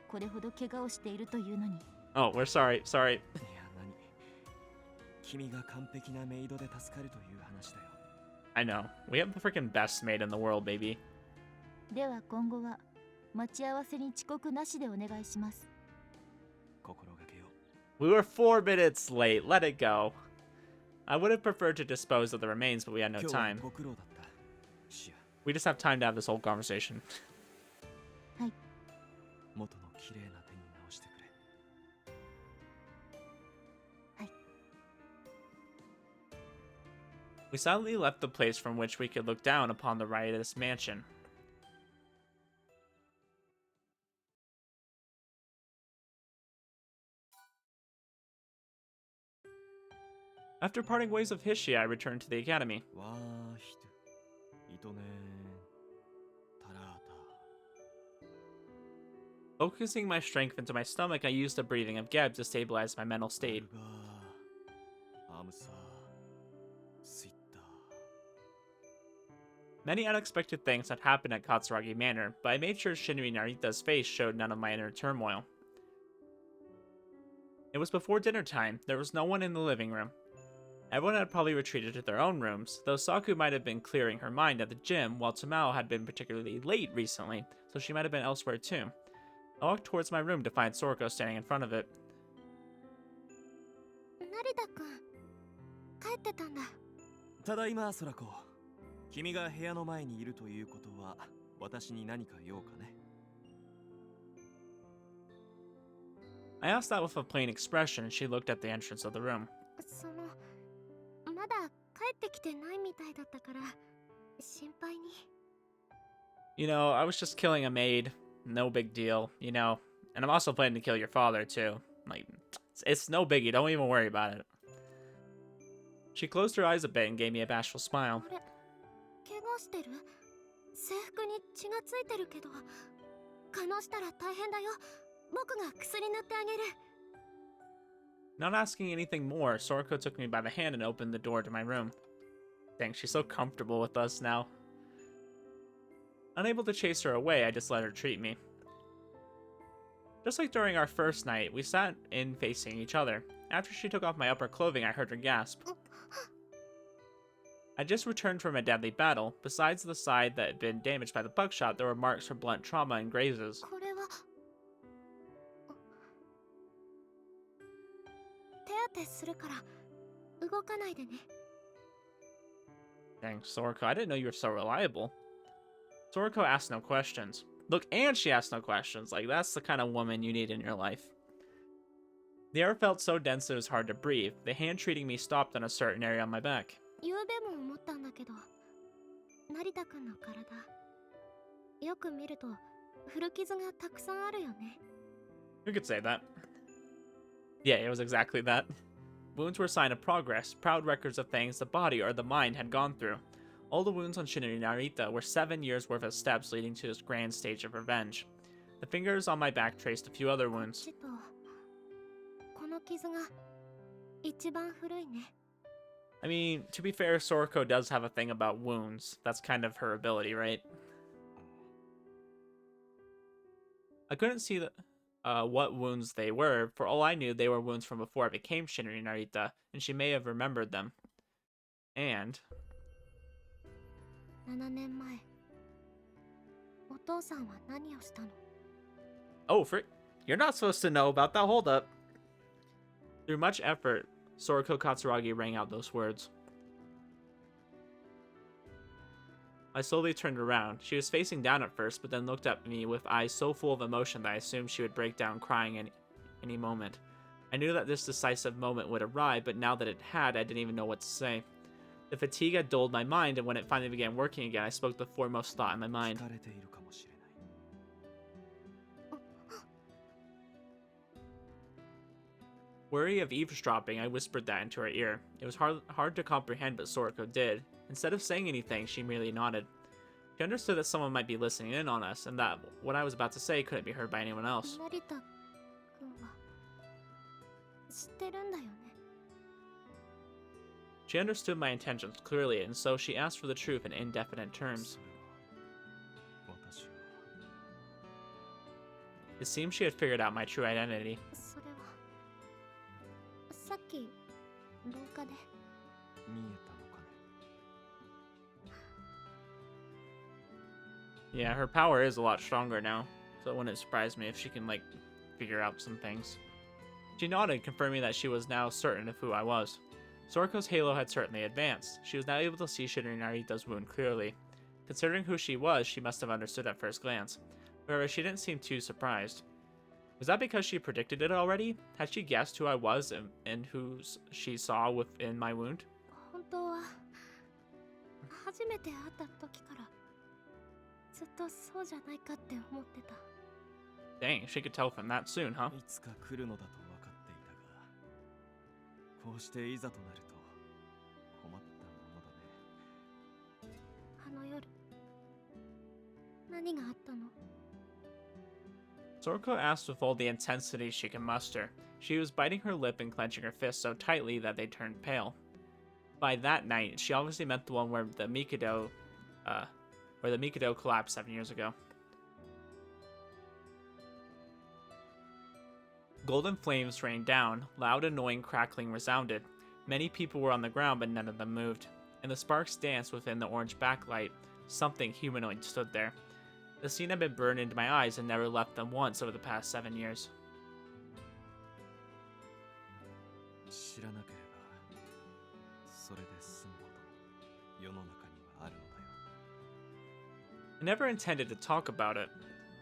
これほど怪我をしているというのに。 Oh, we're sorry. いや、何？君が完璧なメイドで助かるという話だよ。 I know. We have the freaking best maid in the world, baby. では今後は待ち合わせに遅刻なしでお願いします。心がけよう。 We were 4 minutes late. Let it go. I would have preferred to dispose of the remains, but we had no time. We just have time to have this whole conversation. はい。元の綺麗な手に直してくれ。はい。 We silently left the place from which we could look down upon the riotous mansion. After parting ways with Hishia, I returned to the academy. Focusing my strength into my stomach, I used the breathing of Geb to stabilize my mental state. Many unexpected things had happened at Katsuragi Manor, but I made sure Shinri Narita's face showed none of my inner turmoil. It was before dinner time. There was no one in the living room. Everyone had probably retreated to their own rooms, though Saku might have been clearing her mind at the gym, while Tamao had been particularly late recently, so she might have been elsewhere too. I walked towards my room to find Sorako standing in front of it. 成田君、帰ってたんだ。ただいま、ソラコ。君が部屋の前にいるということは、私に何か用かね。I asked that with a plain expression, and she looked at the entrance of the room. まだ帰ってきてないみたいだったから、心配に。You know, I was just killing a maid. No big deal, you know. And I'm also planning to kill your father, too. Like, it's no biggie. Don't even worry about it. She closed her eyes a bit and gave me a bashful smile. あれ、怪我してる？制服に血がついてるけど、可能したら大変だよ。僕が薬塗ってあげる。Not asking anything more, Sorako took me by the hand and opened the door to my room. Dang, she's so comfortable with us now. Unable to chase her away, I just let her treat me. Just like during our first night, we sat in facing each other. After she took off my upper clothing, I heard her gasp. I just returned from a deadly battle. Besides the side that had been damaged by the buckshot, there were marks from blunt trauma and grazes. これは手当てするから動かないでね。 Dang, Sorako, I didn't know you were so reliable. Sorako asked no questions. Look, and she asked no questions. Like, that's the kind of woman you need in your life. The air felt so dense that it was hard to breathe. The hand treating me stopped on a certain area on my back. ゆうべも思ったんだけど、成田くんの体、よく見ると古傷がたくさんあるよね。 You could say that. Yeah, it was exactly that. Wounds were a sign of progress, proud records of things the body or the mind had gone through. All the wounds on Shinri Narita were 7 years worth of steps leading to this grand stage of revenge. The fingers on my back traced a few other wounds. この傷が一番古いね。 I mean, to be fair, Sorako does have a thing about wounds. That's kind of her ability, right? I couldn't see what wounds they were. For all I knew, they were wounds from before I became Shinri Narita, and she may have remembered them. And 7年前、お父さんは何をしたの？ oh, you're not supposed to know about that. Hold up. Through much effort, Sorako Katsuragi rang out those words. I slowly turned around. She was facing down at first, but then looked at me with eyes so full of emotion that I assumed she would break down crying any moment. I knew that this decisive moment would arrive, but now that it had, I didn't even know what to say. The fatigue had dulled my mind, and when it finally began working again, I spoke the foremost thought in my mind. Worry of eavesdropping, I whispered that into her ear. It was hard to comprehend, but Sorako did. Instead of saying anything, she merely nodded. She understood that someone might be listening in on us, and that what I was about to say couldn't be heard by anyone else. 成田くんは知ってるんだよね。 She understood my intentions clearly, and so she asked for the truth in indefinite terms. It seemed she had figured out my true identity. それはさっき廊下で。見えたのかね。 Yeah, her power is a lot stronger now, so it wouldn't surprise me if she can, like, figure out some things. She nodded, confirming that she was now certain of who I was. Sorako's halo had certainly advanced. She was now able to see Shinri Narita's wound clearly. Considering who she was, she must have understood at first glance. However, she didn't seem too surprised. Was that because she predicted it already? Had she guessed who I was and who she saw within my wound? 本当は初めて会った時からずっとそうじゃないかって思ってた。 Dang, she could tell from that soon, huh? いつか来るのだと分かっていたが、こうしていざとなると困ったものだね。あの夜何があったの？ Sorako asked with all the intensity she could muster. She was biting her lip and clenching her fists so tightly that they turned pale. By that night, she obviously meant the one where the Mikado where the Mikado collapsed 7 years ago. Golden flames rained down, loud annoying crackling resounded. Many people were on the ground, but none of them moved. And the sparks danced within the orange backlight. Something humanoid stood there. The scene had been burned into my eyes and never left them once over the past 7 years. 知らなければそれで済むこと世の中にはあるのだよ。 I never intended to talk about it.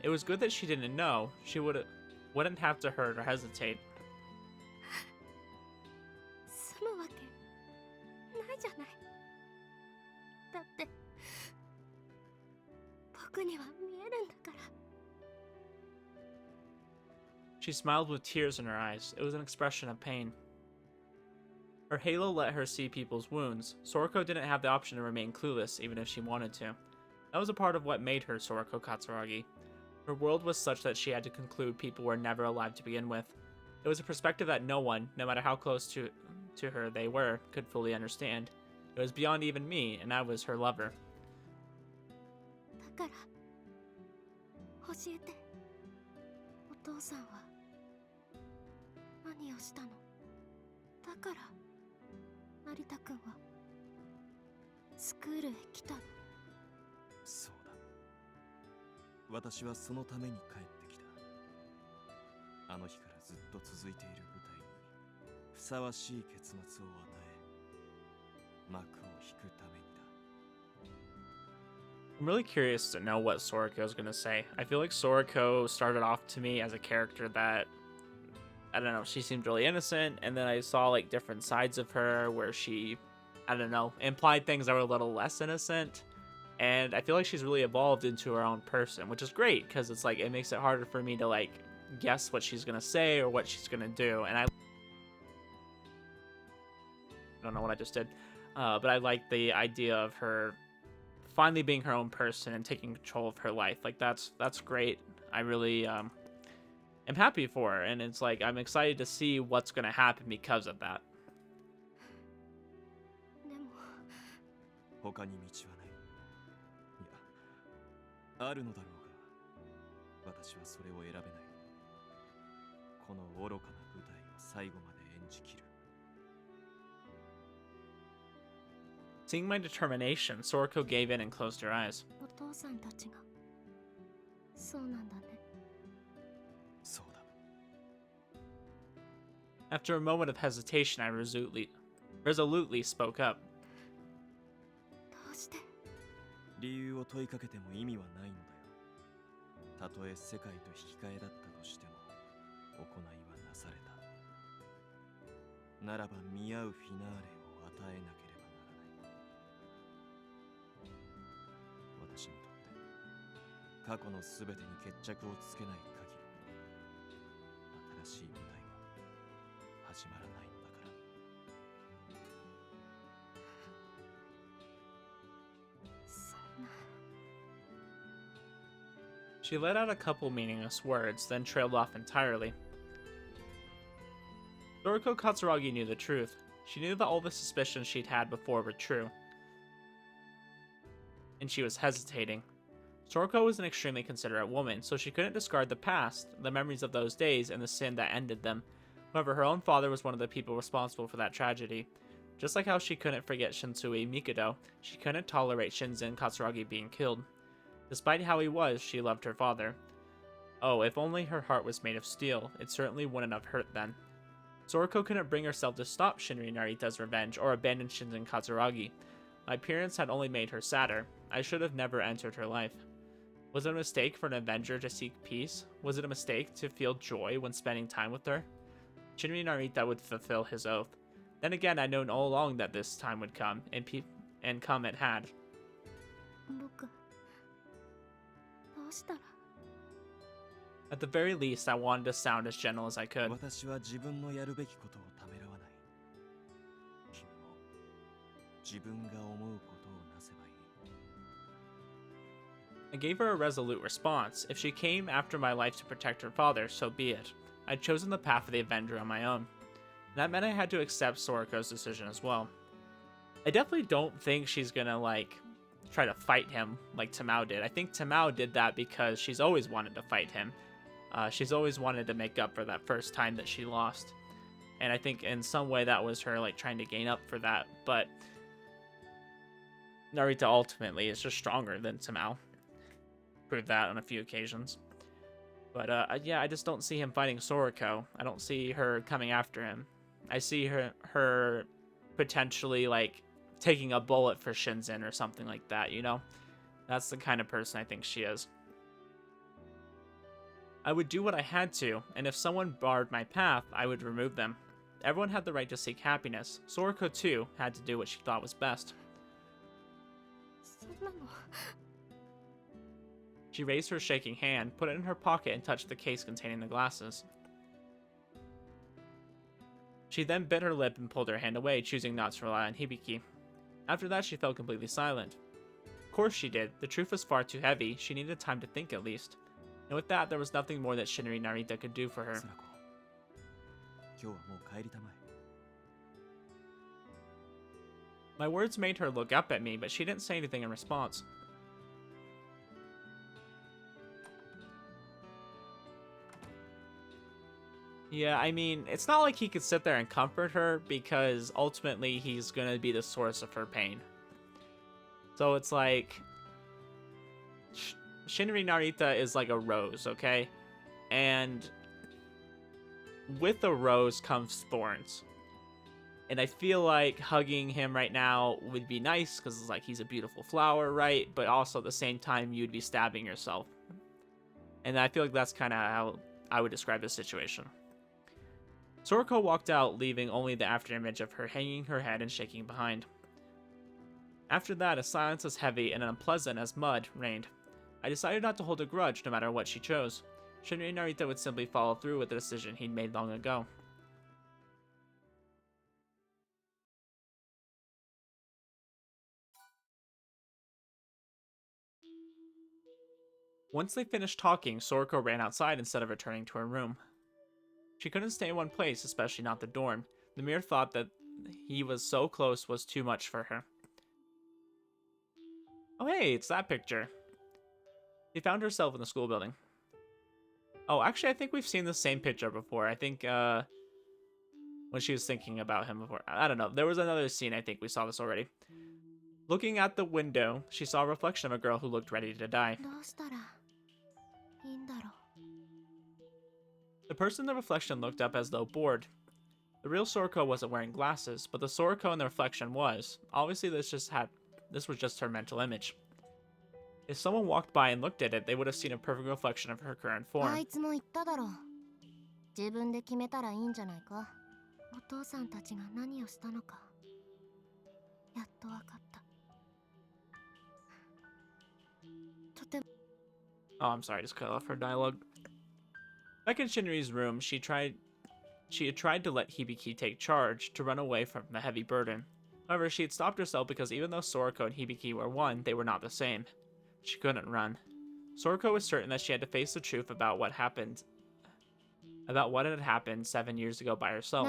It was good that she didn't know. She wouldn't have to hurt or hesitate. 済むわけないじゃない。だって僕には見えるんだから。 She smiled with tears in her eyes. It was an expression of pain. Her halo let her see people's wounds. Sorako didn't have the option to remain clueless, even if she wanted to. That was a part of what made her Sorako Katsuragi. Her world was such that she had to conclude people were never alive to begin with. It was a perspective that no one, no matter how close to her they were, could fully understand. It was beyond even me, and I was her lover. だから教えて、お父さんは何をしたの？だから成田くんはスクールへ来たの？そうだ。私はそのために帰ってきた。あの日からずっと続いている舞台にふさわしい結末を与え、幕を引くためにだ。 I'm really curious to know what Sorako is going to say. I feel like Sorako started off to me as a character that, I don't know, she seemed really innocent, and then I saw like different sides of her where she, I don't know, implied things that were a little less innocent. And I feel like she's really evolved into her own person, which is great because it's like it makes it harder for me to like guess what she's going to say or what she's going to do. And I don't know what I just did, but I like the idea of her finally being her own person and taking control of her life. Like that's great. I really am happy for her, and it's like I'm excited to see what's going to happen because of that. でも他に道はない。いや、あるのだろうが、私はそれを選べない。この愚かな舞台を最後まで演じきる。 Seeing my determination, Sorako gave in and closed her eyes. お父さんたちがそうなんだね。そうだ。 After a moment of hesitation, I resolutely spoke up. どうして？理由を問いかけても意味はないのだよ。たとえ世界と引き換えだったとしても行いはなされた。ならば見合うフィナーレを与えなければならない。私にとって過去のすべてに決着をつけない限り新しい舞台は始まらないのだから。 そんな。 She let out a couple meaningless words, then trailed off entirely. Sorako Katsuragi knew the truth. She knew that all the suspicions she'd had before were true. And she was hesitating. Sorako was an extremely considerate woman, so she couldn't discard the past, the memories of those days, and the sin that ended them. However, her own father was one of the people responsible for that tragedy. Just like how she couldn't forget Shinsui Mikado, she couldn't tolerate Shinzen Katsuragi being killed. Despite how he was, she loved her father. Oh, if only her heart was made of steel, it certainly wouldn't have hurt then. Sorako couldn't bring herself to stop Shinri Narita's revenge or abandon Shinzen Katsuragi. My appearance had only made her sadder. I should have never entered her life. Was it a mistake for an Avenger to seek peace? Was it a mistake to feel joy when spending time with her? Shinri Narita would fulfill his oath. Then again, I'd known all along that this time would come, and come it had. 僕どうしたら？ At the very least, I wanted to sound as gentle as I could. 私は自分のやるべきことをためらわない。君も自分が思うことをなせばいい。 I gave her a resolute response. If she came after my life to protect her father, so be it. I'd chosen the path of the Avenger on my own. That meant I had to accept Sorako's decision as well. I definitely don't think she's gonna, like, try to fight him like Tamao did. I think Tamao did that because she's always wanted to fight him. She's always wanted to make up for that first time that she lost. And I think in some way that was her like trying to gain up for that. But Narita ultimately is just stronger than Tamao. Proved that on a few occasions. But yeah, I just don't see him fighting Sorako. I don't see her coming after him. I see her potentially like taking a bullet for Shinzen or something like that, you know? That's the kind of person I think she is. I would do what I had to, and if someone barred my path, I would remove them. Everyone had the right to seek happiness. Sorako, too, had to do what she thought was best. She raised her shaking hand, put it in her pocket, and touched the case containing the glasses. She then bit her lip and pulled her hand away, choosing not to rely on Hibiki. After that, she fell completely silent. Of course she did. The truth was far too heavy. She needed time to think at least. And with that, there was nothing more that Shinri Narita could do for her. My words made her look up at me, but she didn't say anything in response. Yeah, I mean, it's not like he could sit there and comfort her, because ultimately he's gonna be the source of her pain. So it's like... Shinri Narita is like a rose, okay? And with a rose comes thorns. And I feel like hugging him right now would be nice, because it's like he's a beautiful flower, right? But also at the same time, you'd be stabbing yourself. And I feel like that's kind of how I would describe this situation. Sorako walked out, leaving only the afterimage of her hanging her head and shaking behind. After that, a silence as heavy and unpleasant as mud reigned. I decided not to hold a grudge no matter what she chose. Shinri Narita would simply follow through with the decision he'd made long ago. Once they finished talking, Sorako ran outside instead of returning to her room. She couldn't stay in one place, especially not the dorm. The mere thought that he was so close was too much for her. Oh hey, it's that picture. She found herself in the school building. Oh, actually, I think we've seen the same picture before. I think, when she was thinking about him before. I don't know. There was another scene, I think we saw this already. Looking at the window, she saw a reflection of a girl who looked ready to die. The person in the reflection looked up as though bored. The real Sorako wasn't wearing glasses, but the Sorako in the reflection was. Obviously, this was just her mental image. If someone walked by and looked at it, they would have seen a perfect reflection of her current form. Oh, I'm sorry, I just cut off her dialogue. Back in Shinri's room, she had tried to let Hibiki take charge, to run away from the heavy burden. However, she had stopped herself because even though Sorako and Hibiki were one, they were not the same. She couldn't run. Sorako was certain that she had to face the truth about what had happened 7 years ago by herself.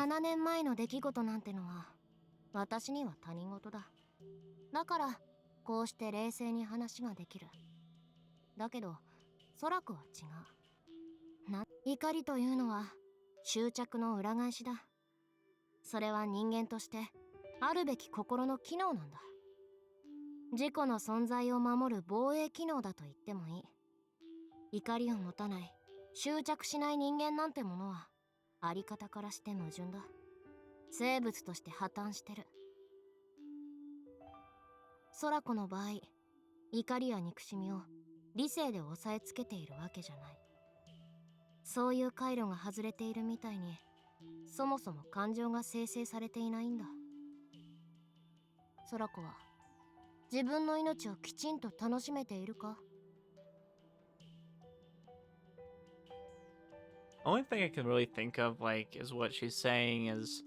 Only thing I can really think of, like, is what she's saying is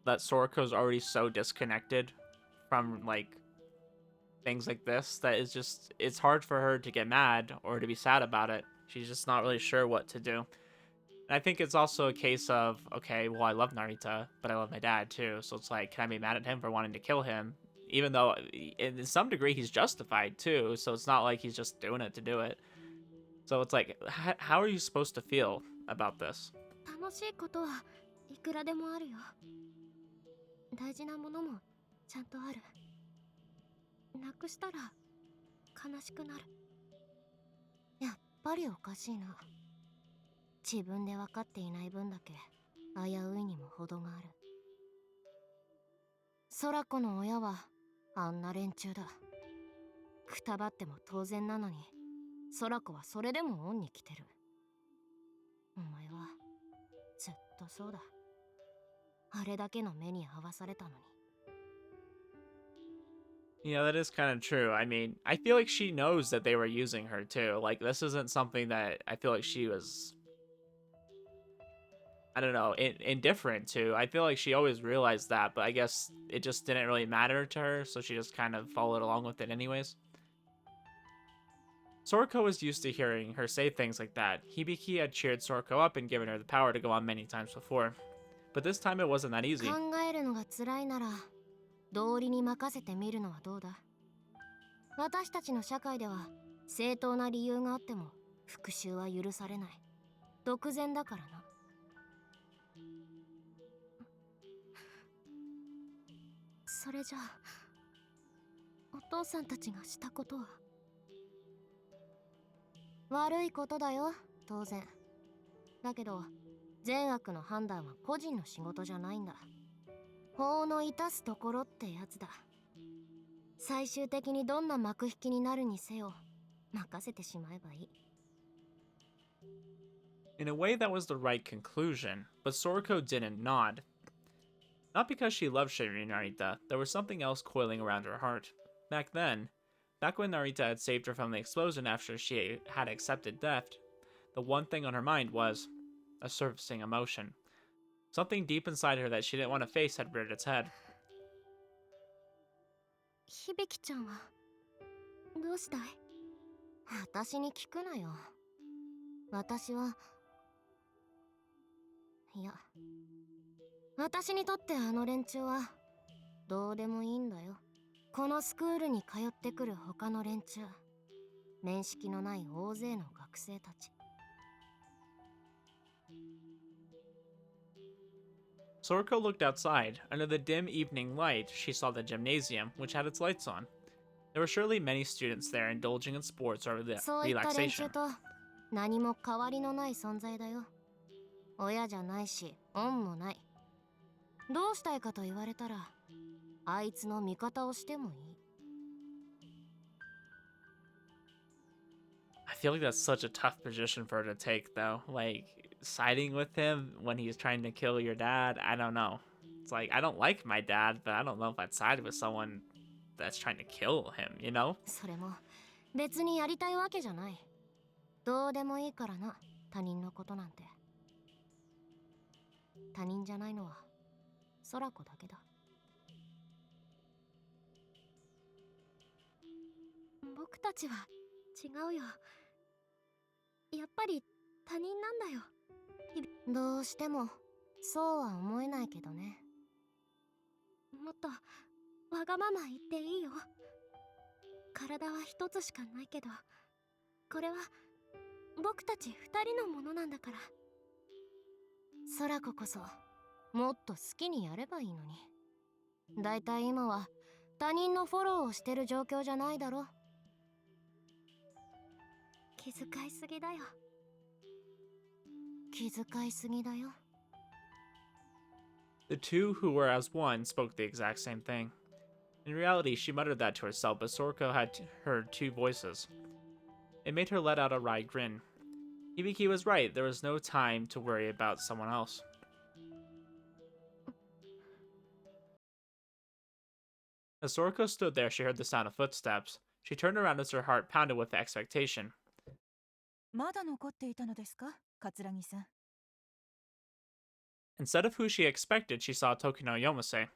that Sorako's already so disconnected from, like, things like this that it's hard for her to get mad or to be sad about it. She's just not really sure what to do. And I think it's also a case of, okay, well, I love Narita, but I love my dad too. So it's like, can I be mad at him for wanting to kill him? even though in some degree he's justified too, so it's not like he's just doing it to do it. So it's like, how are you supposed to feel about this? 楽しいことはいくらでもあるよ。大事なものもちゃんとある。なくしたら悲しくなる。やっぱりおかしいな。自分で分かっていない分だけ危ういにも程がある。空子の親はあんな連中だ。くたばっても当然なのに、空子はそれでも恩に来てる。お前はずっとそうだ。あれだけの目に遭わされたのに。Yeah, that is kind of true. I mean, I feel like she knows that they were using her too. Like, this isn't something that I feel like she was, I don't know, indifferent to. I feel like she always realized that, but I guess it just didn't really matter to her, so she just kind of followed along with it anyways. Sorako was used to hearing her say things like that. Hibiki had cheered Sorako up and given her the power to go on many times before. But this time it wasn't that easy. 考えるのが辛いなら道理に任せてみるのはどうだ。私たちの社会では正当な理由があっても復讐は許されない。独善だからな。それじゃあお父さんたちがしたことは悪いことだよ、当然。だけど善悪の判断は個人の仕事じゃないんだ。法の致すところってやつだ。最終的にどんな幕引きになるにせよ任せてしまえばいい。In a way, that was the right conclusion, but Sorako didn't nod. Not because she loved Shirin Narita, there was something else coiling around her heart. Back when Narita had saved her from the explosion after she had accepted death, the one thing on her mind was a surfacing emotion. Something deep inside her that she didn't want to face had reared its head. 響ちゃんはどうしたい？私に聞くなよ。私はいや、私にとってあの連中はどうでもいいんだよ。このスクールに通ってくる他の連中、面識のない大勢の学生たち。Sorako looked outside. Under the dim evening light, she saw the gymnasium, which had its lights on. There were surely many students there indulging in sports or そういった連中 relaxation. と何も変わりのない存在だよ。親じゃないし、恩もない。どうしたいかと言われたら、あいつの味方をしてもいい。I feel like that's such a tough position for her to take, though. Like, siding with him when he's trying to kill your dad, I don't know. It's like, I don't like my dad, but I don't know if I'd side with someone that's trying to kill him, you know? それも別にやりたいわけじゃない。どうでもいいからな、他人のことなんて。他人じゃないのは空子だけだ。僕たちは違うよ。やっぱり他人なんだよ。どうしてもそうは思えないけどね。もっとわがまま言っていいよ。体は一つしかないけど、これは僕たち二人のものなんだから。空子こそもっと好きにやればいいのに。だいたい今は他人のフォローをしてる状況じゃないだろ。気遣いすぎだよ。気遣いすぎだよ。The two who were as one spoke the exact same thing. In reality, she muttered that to herself, but Sorako had heard two voices. It made her let out a wry grin. Hibiki was right, there was no time to worry about someone else. As Sorako stood there, she heard the sound of footsteps. She turned around as her heart pounded with expectation. まだ残っていたのですか、桂木さん。Instead of who she expected, she saw Tokino Yomase.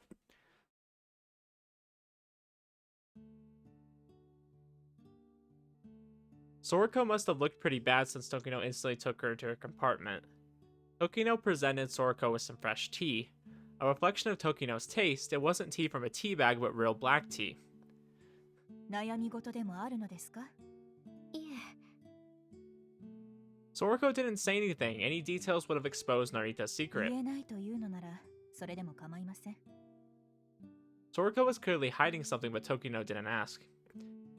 Sorako must have looked pretty bad since Tokino instantly took her to her compartment. Tokino presented Sorako with some fresh tea. A reflection of Tokino's taste, it wasn't tea from a tea bag but real black tea. 悩み事でもあるのですか？いえ、 Sorako didn't say anything. Any details would have exposed Narita's secret. 言えないというのならそれでも構いません。 Sorako was clearly hiding something, but Tokino didn't ask.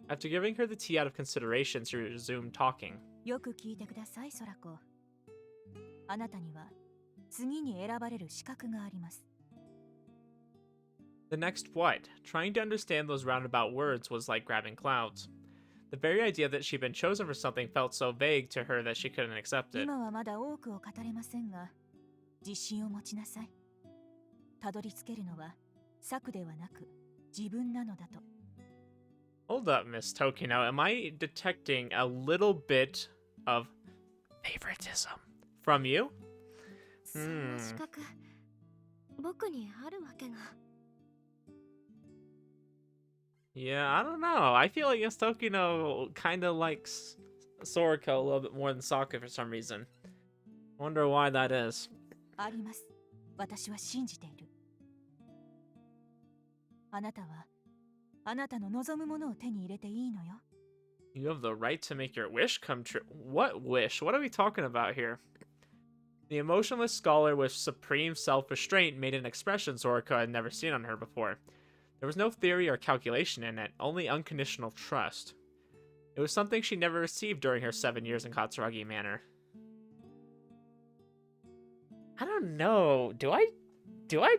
After giving her the tea out of consideration, she resumed talking. よく聞いてください、ソラコ。あなたには次に選ばれる資格があります。 The next what? Trying to understand those roundabout words was like grabbing clouds. The very idea that she'd been chosen for something felt so vague to her that she couldn't accept it. 今はまだ多くを語れませんが、自信を持ちなさい。たどり着けるのは策ではなく自分なのだと。 Hold up, Miss Tokino. Am I detecting a little bit of favoritism from you? そんな資格、僕にあるわけが。 Yeah, I don't know. I feel like Miss Tokino kind of likes Sorako a little bit more than Saku for some reason. Wonder why that is. あります。私は信じている。あなたはあなたの望むものを手に入れていいのよ。 You have the right to make your wish come true. What wish? What are we talking about here? The emotionless scholar with supreme self-restraint made an expression Sorako had never seen on her before. There was no theory or calculation in it, only unconditional trust. It was something she never received during her 7 years in Katsuragi Manor. I don't know. Do I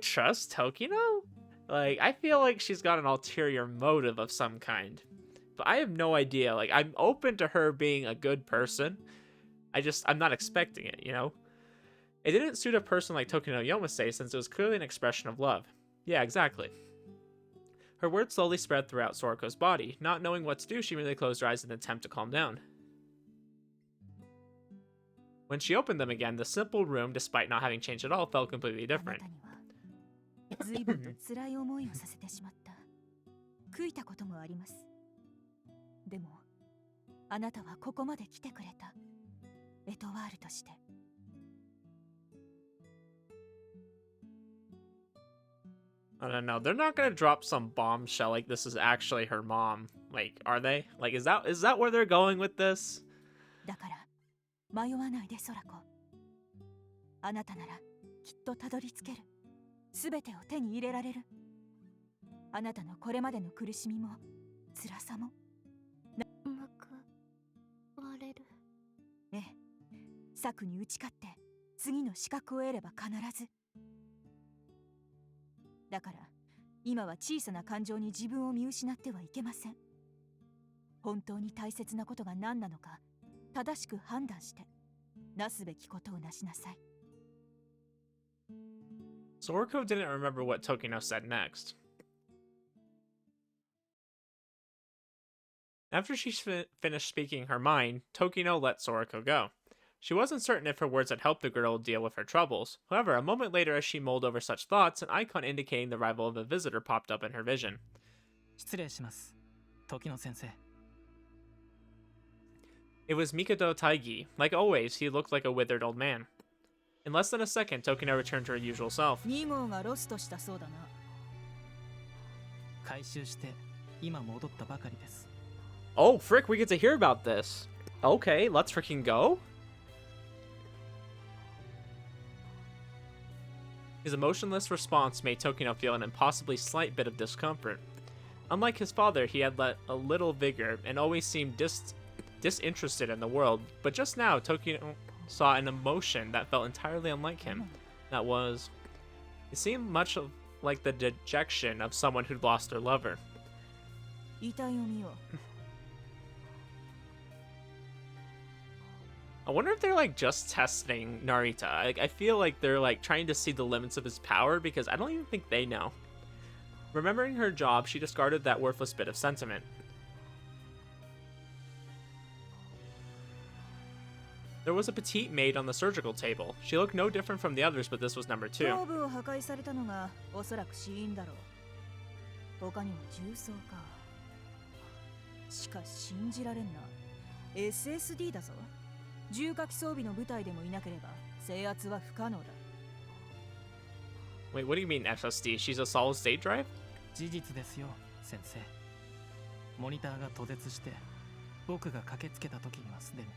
trust Tokino? Like, I feel like she's got an ulterior motive of some kind. But I have no idea. Like, I'm open to her being a good person. I'm not expecting it, you know? It didn't suit a person like Tokino Yomase since it was clearly an expression of love. Yeah, exactly. Her words slowly spread throughout Sorako's body. Not knowing what to do, she merely closed her eyes in an attempt to calm down. When she opened them again, the simple room, despite not having changed at all, felt completely あな different. たには随分と辛い思いをさせてしまった。悔いたこともあります。でも、あなたはここまで来てくれた。エトワールとして。 I don't know. They're not gonna drop some bombshell like this is actually her mom. Like, are they? Like, is that where they're going with this? だから迷わないで、ソラコ。あなたならきっとたどり着ける。すべてを手に入れられる。あなたのこれまでの苦しみも辛さも。報われる。ええ、策に打ち勝って次の資格を得れば必ず。だから今は小さな感情に自分を見失ってはいけません。本当に大切なことが何なのか正しく判断してなすべきことをなしなさい。 Sorako didn't remember what Tokino said next. After she finished speaking her mind, Tokino let Sorako go. She wasn't certain if her words had helped the girl deal with her troubles. However, a moment later, as she mulled over such thoughts, an icon indicating the arrival of a visitor popped up in her vision. 失礼します。時野先生。 It was Mikado Taigi. Like always, he looked like a withered old man. In less than a second, Tokino returned to her usual self. 2号がロストしたそうだな。回収して今戻ったばかりです。 Oh, frick, we get to hear about this. Okay, let's freaking go. His emotionless response made Tokino feel an impossibly slight bit of discomfort. Unlike his father, he had let a little vigor and always seemed disinterested in the world, but just now Tokino saw an emotion that felt entirely unlike him. That was... It seemed much like the dejection of someone who'd lost their lover. 遺体を見よう。 I wonder if they're like just testing Narita. I feel like they're like trying to see the limits of his power because I don't even think they know. Remembering her job, she discarded that worthless bit of sentiment. There was a petite maid on the surgical table. She looked no different from the others, but this was number 2. 頭部を破壊されたのがおそらく死因だろう。他にも重装か。しかし信じられんな。SSD だぞ。重火器装備の部隊でもいなければ制圧は不可能だ。Wait, what do you mean SSD? She's a solid state drive? 事実ですよ、先生。モニターが途絶して、僕が駆けつけた時にはすでに。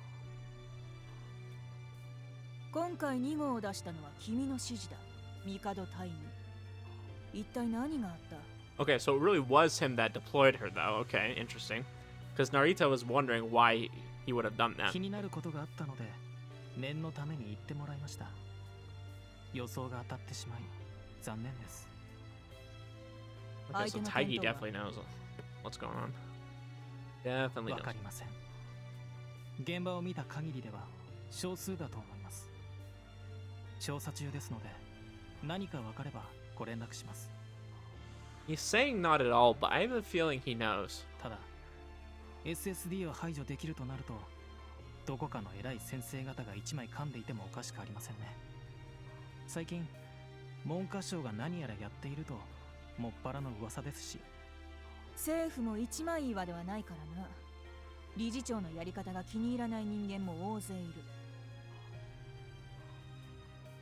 今回2号を出したのは君の指示だ、帝大尉。一体何があった？ Okay, so it really was him that deployed her, though. Okay, interesting. Because Narita was wondering why he would have done that. 気になることがあったので、念のために言ってもらいました。予想が当たってしまい、残念です。Okay, so Taigi definitely knows what's going on. Definitely わ knows. かりません。現場を見た限りでは少数だと思います。調査中ですので、何かわかればご連絡します。He's saying not at all, but I have a feeling he knows. ただ、SSD を排除できるとなると、どこかの偉い先生方が一枚噛んでいてもおかしくありませんね。最近、文科省が何やらやっていると、もっぱらの噂ですし。政府も一枚岩ではないからな。理事長のやり方が気に入らない人間も大勢いる。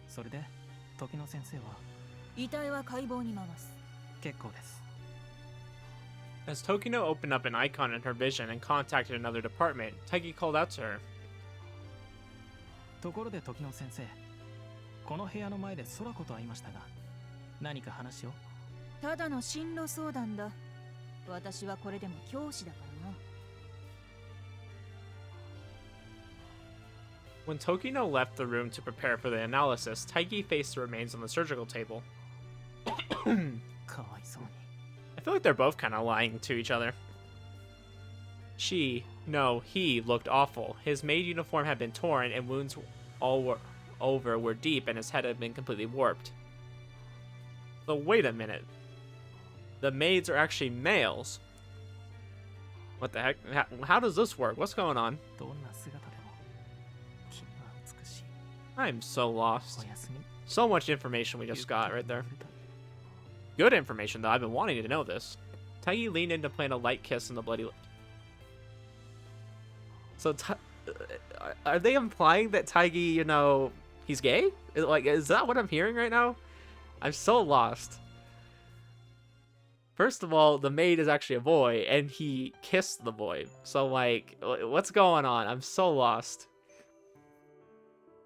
それで、時野先生は遺体は解剖に回す。結構です。As Tokino opened up an icon in her vision and contacted another department, Taigi called out to her. ところで時野先生、この部屋の前で空子と会いましたが、何か話を？ただの進路相談だ。私はこれでも教師だからな。When Tokino left the room to prepare for the analysis, Taigi faced the remains on the surgical table. かわいそうに。I feel like they're both kind of lying to each other. He looked awful. His maid uniform had been torn and wounds all over were deep and his head had been completely warped. So wait a minute. The maids are actually males. What the heck? How does this work? What's going on? どんな姿でも、君は美しい。 I'm so お lost. やすみ。 So much information we just got right there. Good information, though. I've been wanting to know this. Taigi leaned in to plant a light kiss on the bloody lip. So, are they implying that Taigi, you know, he's gay? Is that what I'm hearing right now? I'm so lost. First of all, the maid is actually a boy, and he kissed the boy. So, like, what's going on? I'm so lost.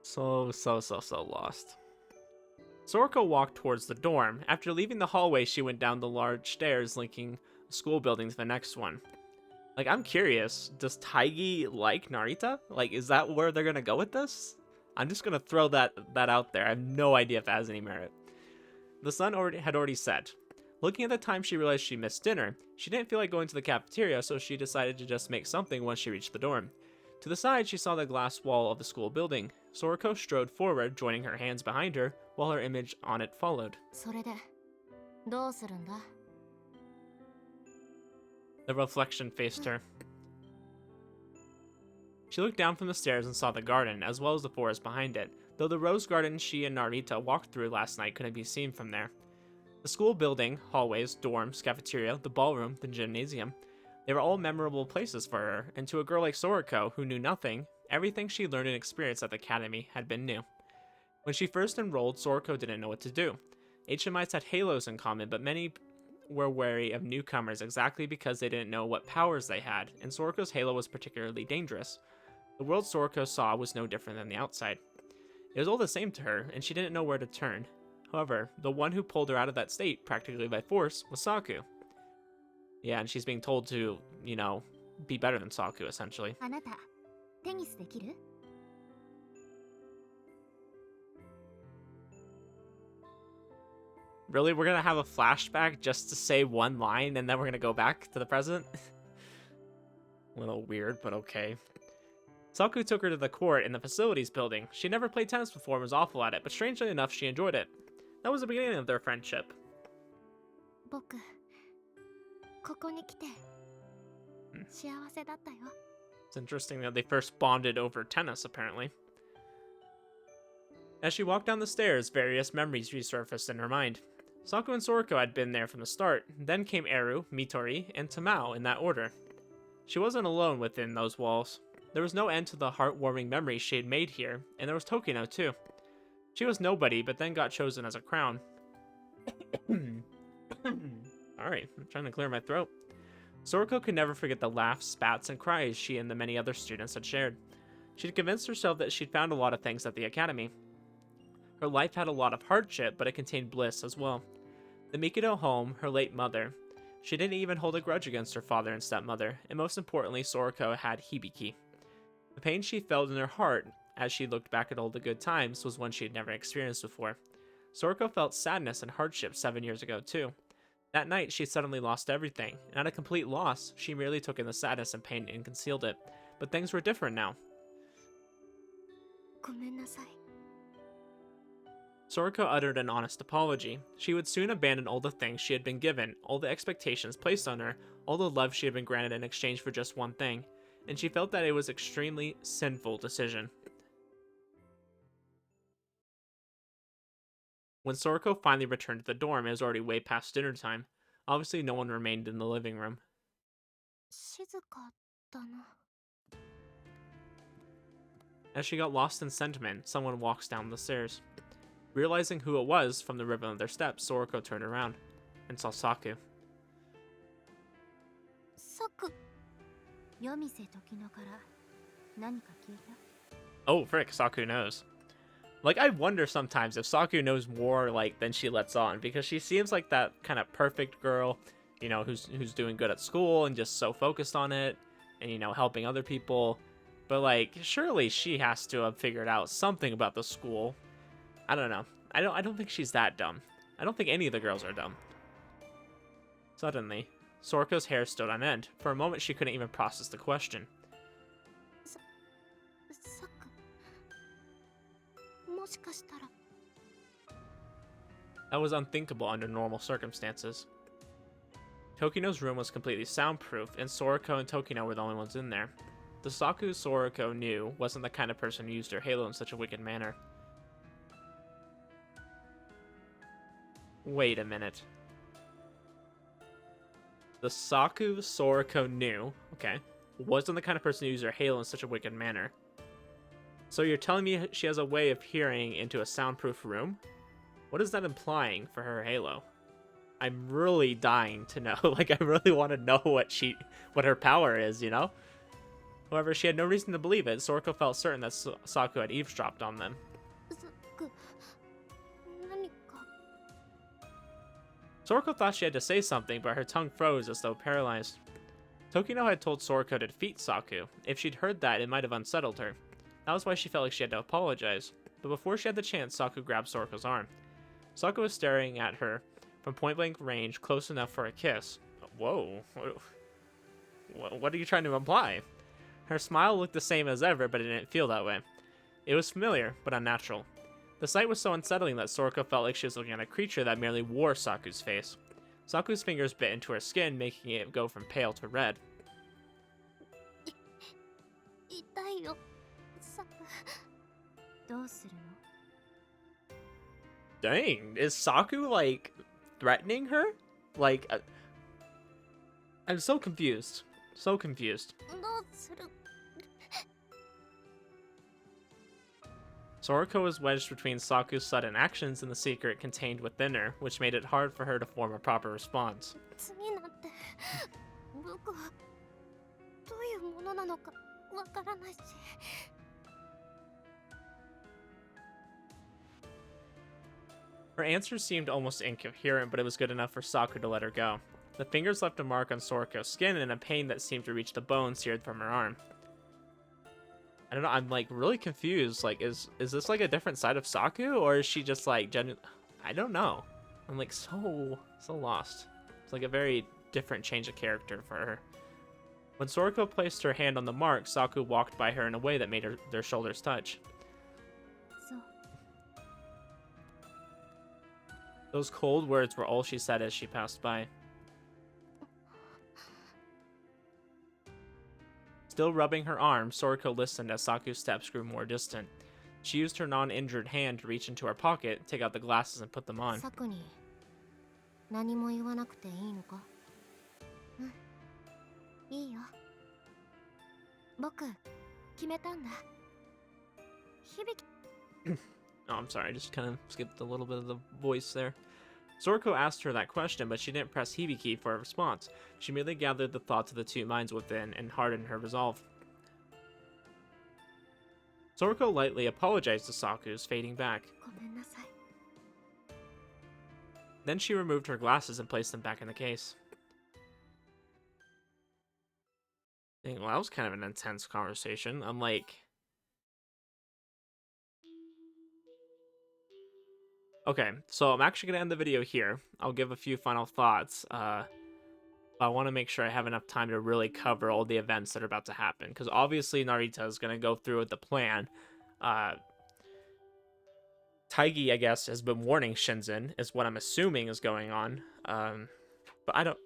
So lost. Sorako walked towards the dorm. After leaving the hallway, she went down the large stairs linking the school building to the next one. Like, I'm curious, does Taigi like Narita? Like, is that where they're gonna go with this? I'm just gonna throw that out there. I have no idea if it has any merit. The sun had already set. Looking at the time, she realized she missed dinner. She didn't feel like going to the cafeteria, so she decided to just make something once she reached the dorm. To the side, she saw the glass wall of the school building. Sorako strode forward, joining her hands behind her, while her image on it followed. それでどうするんだ？ The reflection faced her. She looked down from the stairs and saw the garden, as well as the forest behind it, though the rose garden she and Narita walked through last night couldn't be seen from there. The school building, hallways, dorms, cafeteria, the ballroom, the gymnasium, they were all memorable places for her, and to a girl like Sorako, who knew nothing, everything she learned and experienced at the academy had been new. When she first enrolled, Sorako didn't know what to do. HMIs had halos in common, but many were wary of newcomers exactly because they didn't know what powers they had, and Sorako's halo was particularly dangerous. The world Sorako saw was no different than the outside. It was all the same to her, and she didn't know where to turn. However, the one who pulled her out of that state, practically by force, was Saku. Yeah, and she's being told to, you know, be better than Saku, essentially. あなた、テニスできる？ Really? We're gonna have a flashback just to say one line and then we're gonna go back to the present? A little weird, but okay. Saku took her to the court in the facilities building. She never played tennis before and was awful at it, but strangely enough, she enjoyed it. That was the beginning of their friendship. 僕、ここに来て幸せだったよ。 It's interesting that they first bonded over tennis, apparently. As she walked down the stairs, various memories resurfaced in her mind. Saku and Sorako had been there from the start, then came Eru, Mitori, and Tamao in that order. She wasn't alone within those walls. There was no end to the heartwarming memories she had made here, and there was Tokino too. She was nobody, but then got chosen as a crown. Alright, I'm trying to clear my throat. Sorako could never forget the laughs, spats, and cries she and the many other students had shared. She'd convinced herself that she'd found a lot of things at the academy. Her life had a lot of hardship, but it contained bliss as well. The Mikado home, her late mother. She didn't even hold a grudge against her father and stepmother, and most importantly, Sorako had Hibiki. The pain she felt in her heart as she looked back at all the good times was one she had never experienced before. Sorako felt sadness and hardship 7 years ago, too. That night, she suddenly lost everything, and at a complete loss, she merely took in the sadness and pain and concealed it. But things were different now. ごめんなさい。 Sorako uttered an honest apology. She would soon abandon all the things she had been given, all the expectations placed on her, all the love she had been granted in exchange for just one thing, and she felt that it was an extremely sinful decision. When Sorako finally returned to the dorm, it was already way past dinner time. Obviously, no one remained in the living room. 静かだな。 As she got lost in sentiment, someone walks down the stairs. Realizing who it was from the rhythm of their steps, Sorako turned around and saw Saku. サク。夜店時のから何か聞いた？ Oh, frick, Saku knows. Like, I wonder sometimes if Saku knows more, like, than she lets on, because she seems like that kind of perfect girl, you know, who's doing good at school and just so focused on it, and, you know, helping other people. But, like, surely she has to have figured out something about the school. I don't know. I don't think she's that dumb. I don't think any of the girls are dumb. Suddenly, Sorako's hair stood on end. For a moment, she couldn't even process the question. サク。もしかしたら。 That was unthinkable under normal circumstances. Tokino's room was completely soundproof, and Sorako and Tokino were the only ones in there. The Saku Sorako knew wasn't the kind of person who used her halo in such a wicked manner. Wait a minute. The Saku Sorako knew, okay, wasn't the kind of person who used her halo in such a wicked manner. So you're telling me she has a way of peering into a soundproof room? What is that implying for her halo? I'm really dying to know. Like, I really want to know what her power is, you know? However, she had no reason to believe it. Sorako felt certain that Saku had eavesdropped on them. サク。何か。 Sorako thought she had to say something, but her tongue froze as though paralyzed. Tokino had told Sorako to defeat Saku. If she'd heard that, it might have unsettled her. That was why she felt like she had to apologize. But before she had the chance, Saku grabbed Sorako's arm. Saku was staring at her from point-blank range, close enough for a kiss. Whoa. What are you trying to imply? Her smile looked the same as ever, but it didn't feel that way. It was familiar, but unnatural. The sight was so unsettling that Sorako felt like she was looking at a creature that merely wore Saku's face. Saku's fingers bit into her skin, making it go from pale to red. 痛いよ。サク。どうするの？ Dang, is Saku, like, threatening her? Like, I'm so confused. So confused. どうする？ Sorako was wedged between Saku's sudden actions and the secret contained within her, which made it hard for her to form a proper response. 次なんて。僕はどういうものなのかわからないし。 Her answer seemed almost incoherent, but it was good enough for Saku to let her go. The fingers left a mark on Sorako's skin, and a pain that seemed to reach the bone seared from her arm. I don't know, I'm like really confused. Like, is this like a different side of Saku, or is she just like I don't know. I'm like so lost. It's like a very different change of character for her. When Sorako placed her hand on the mark, Saku walked by her in a way that made their shoulders touch. そう Those cold words were all she said as she passed by. Still rubbing her arm, Sorako listened as Saku's steps grew more distant. She used her non-injured hand to reach into her pocket, take out the glasses, and put them on. サクに何も言わなくていいのか？うん、いいよ。僕決めたんだ。響き。 Oh, I'm sorry, I just kind of skipped a little bit of the voice there. Sorako asked her that question, but she didn't press Hibiki for a response. She merely gathered the thoughts of the two minds within and hardened her resolve. Sorako lightly apologized to Saku's, fading back. ごめんなさい。 Then she removed her glasses and placed them back in the case. Dang, well, that was kind of an intense conversation. I'm like... Okay, so I'm actually going to end the video here. I'll give a few final thoughts. I want to make sure I have enough time to really cover all the events that are about to happen. Because obviously Narita is going to go through with the plan. Taigi, I guess, has been warning Shinzen, is what I'm assuming is going on. But I don't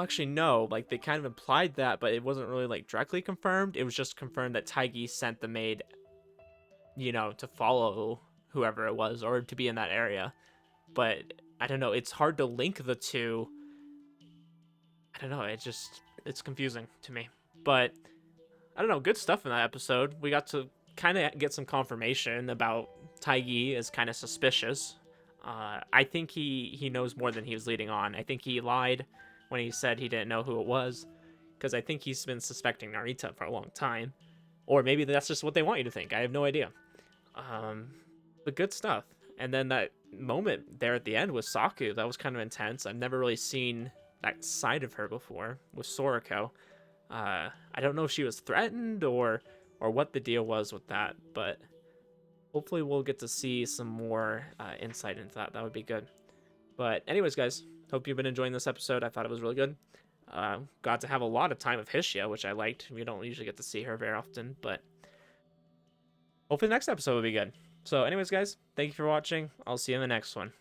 actually know. Like, they kind of implied that, but it wasn't really, like, directly confirmed. It was just confirmed that Taigi sent the maid, you know, to follow whoever it was, or to be in that area. But, I don't know, it's hard to link the two. I don't know, it's confusing to me. But, I don't know, good stuff in that episode. We got to kind of get some confirmation about Taigi is kind of suspicious. I think he knows more than he was leading on. I think he lied when he said he didn't know who it was, because I think he's been suspecting Narita for a long time. Or maybe that's just what they want you to think. I have no idea. But good stuff. And then that moment there at the end with Saku, that was kind of intense. I've never really seen that side of her before with Sorako. I don't know if she was threatened or what the deal was with that, but hopefully we'll get to see some more insight into that. That would be good. But anyways, guys, hope you've been enjoying this episode. I thought it was really good. Got to have a lot of time with Hishia, which I liked. We don't usually get to see her very often, but hopefully the next episode will be good. So anyways, guys, thank you for watching. I'll see you in the next one.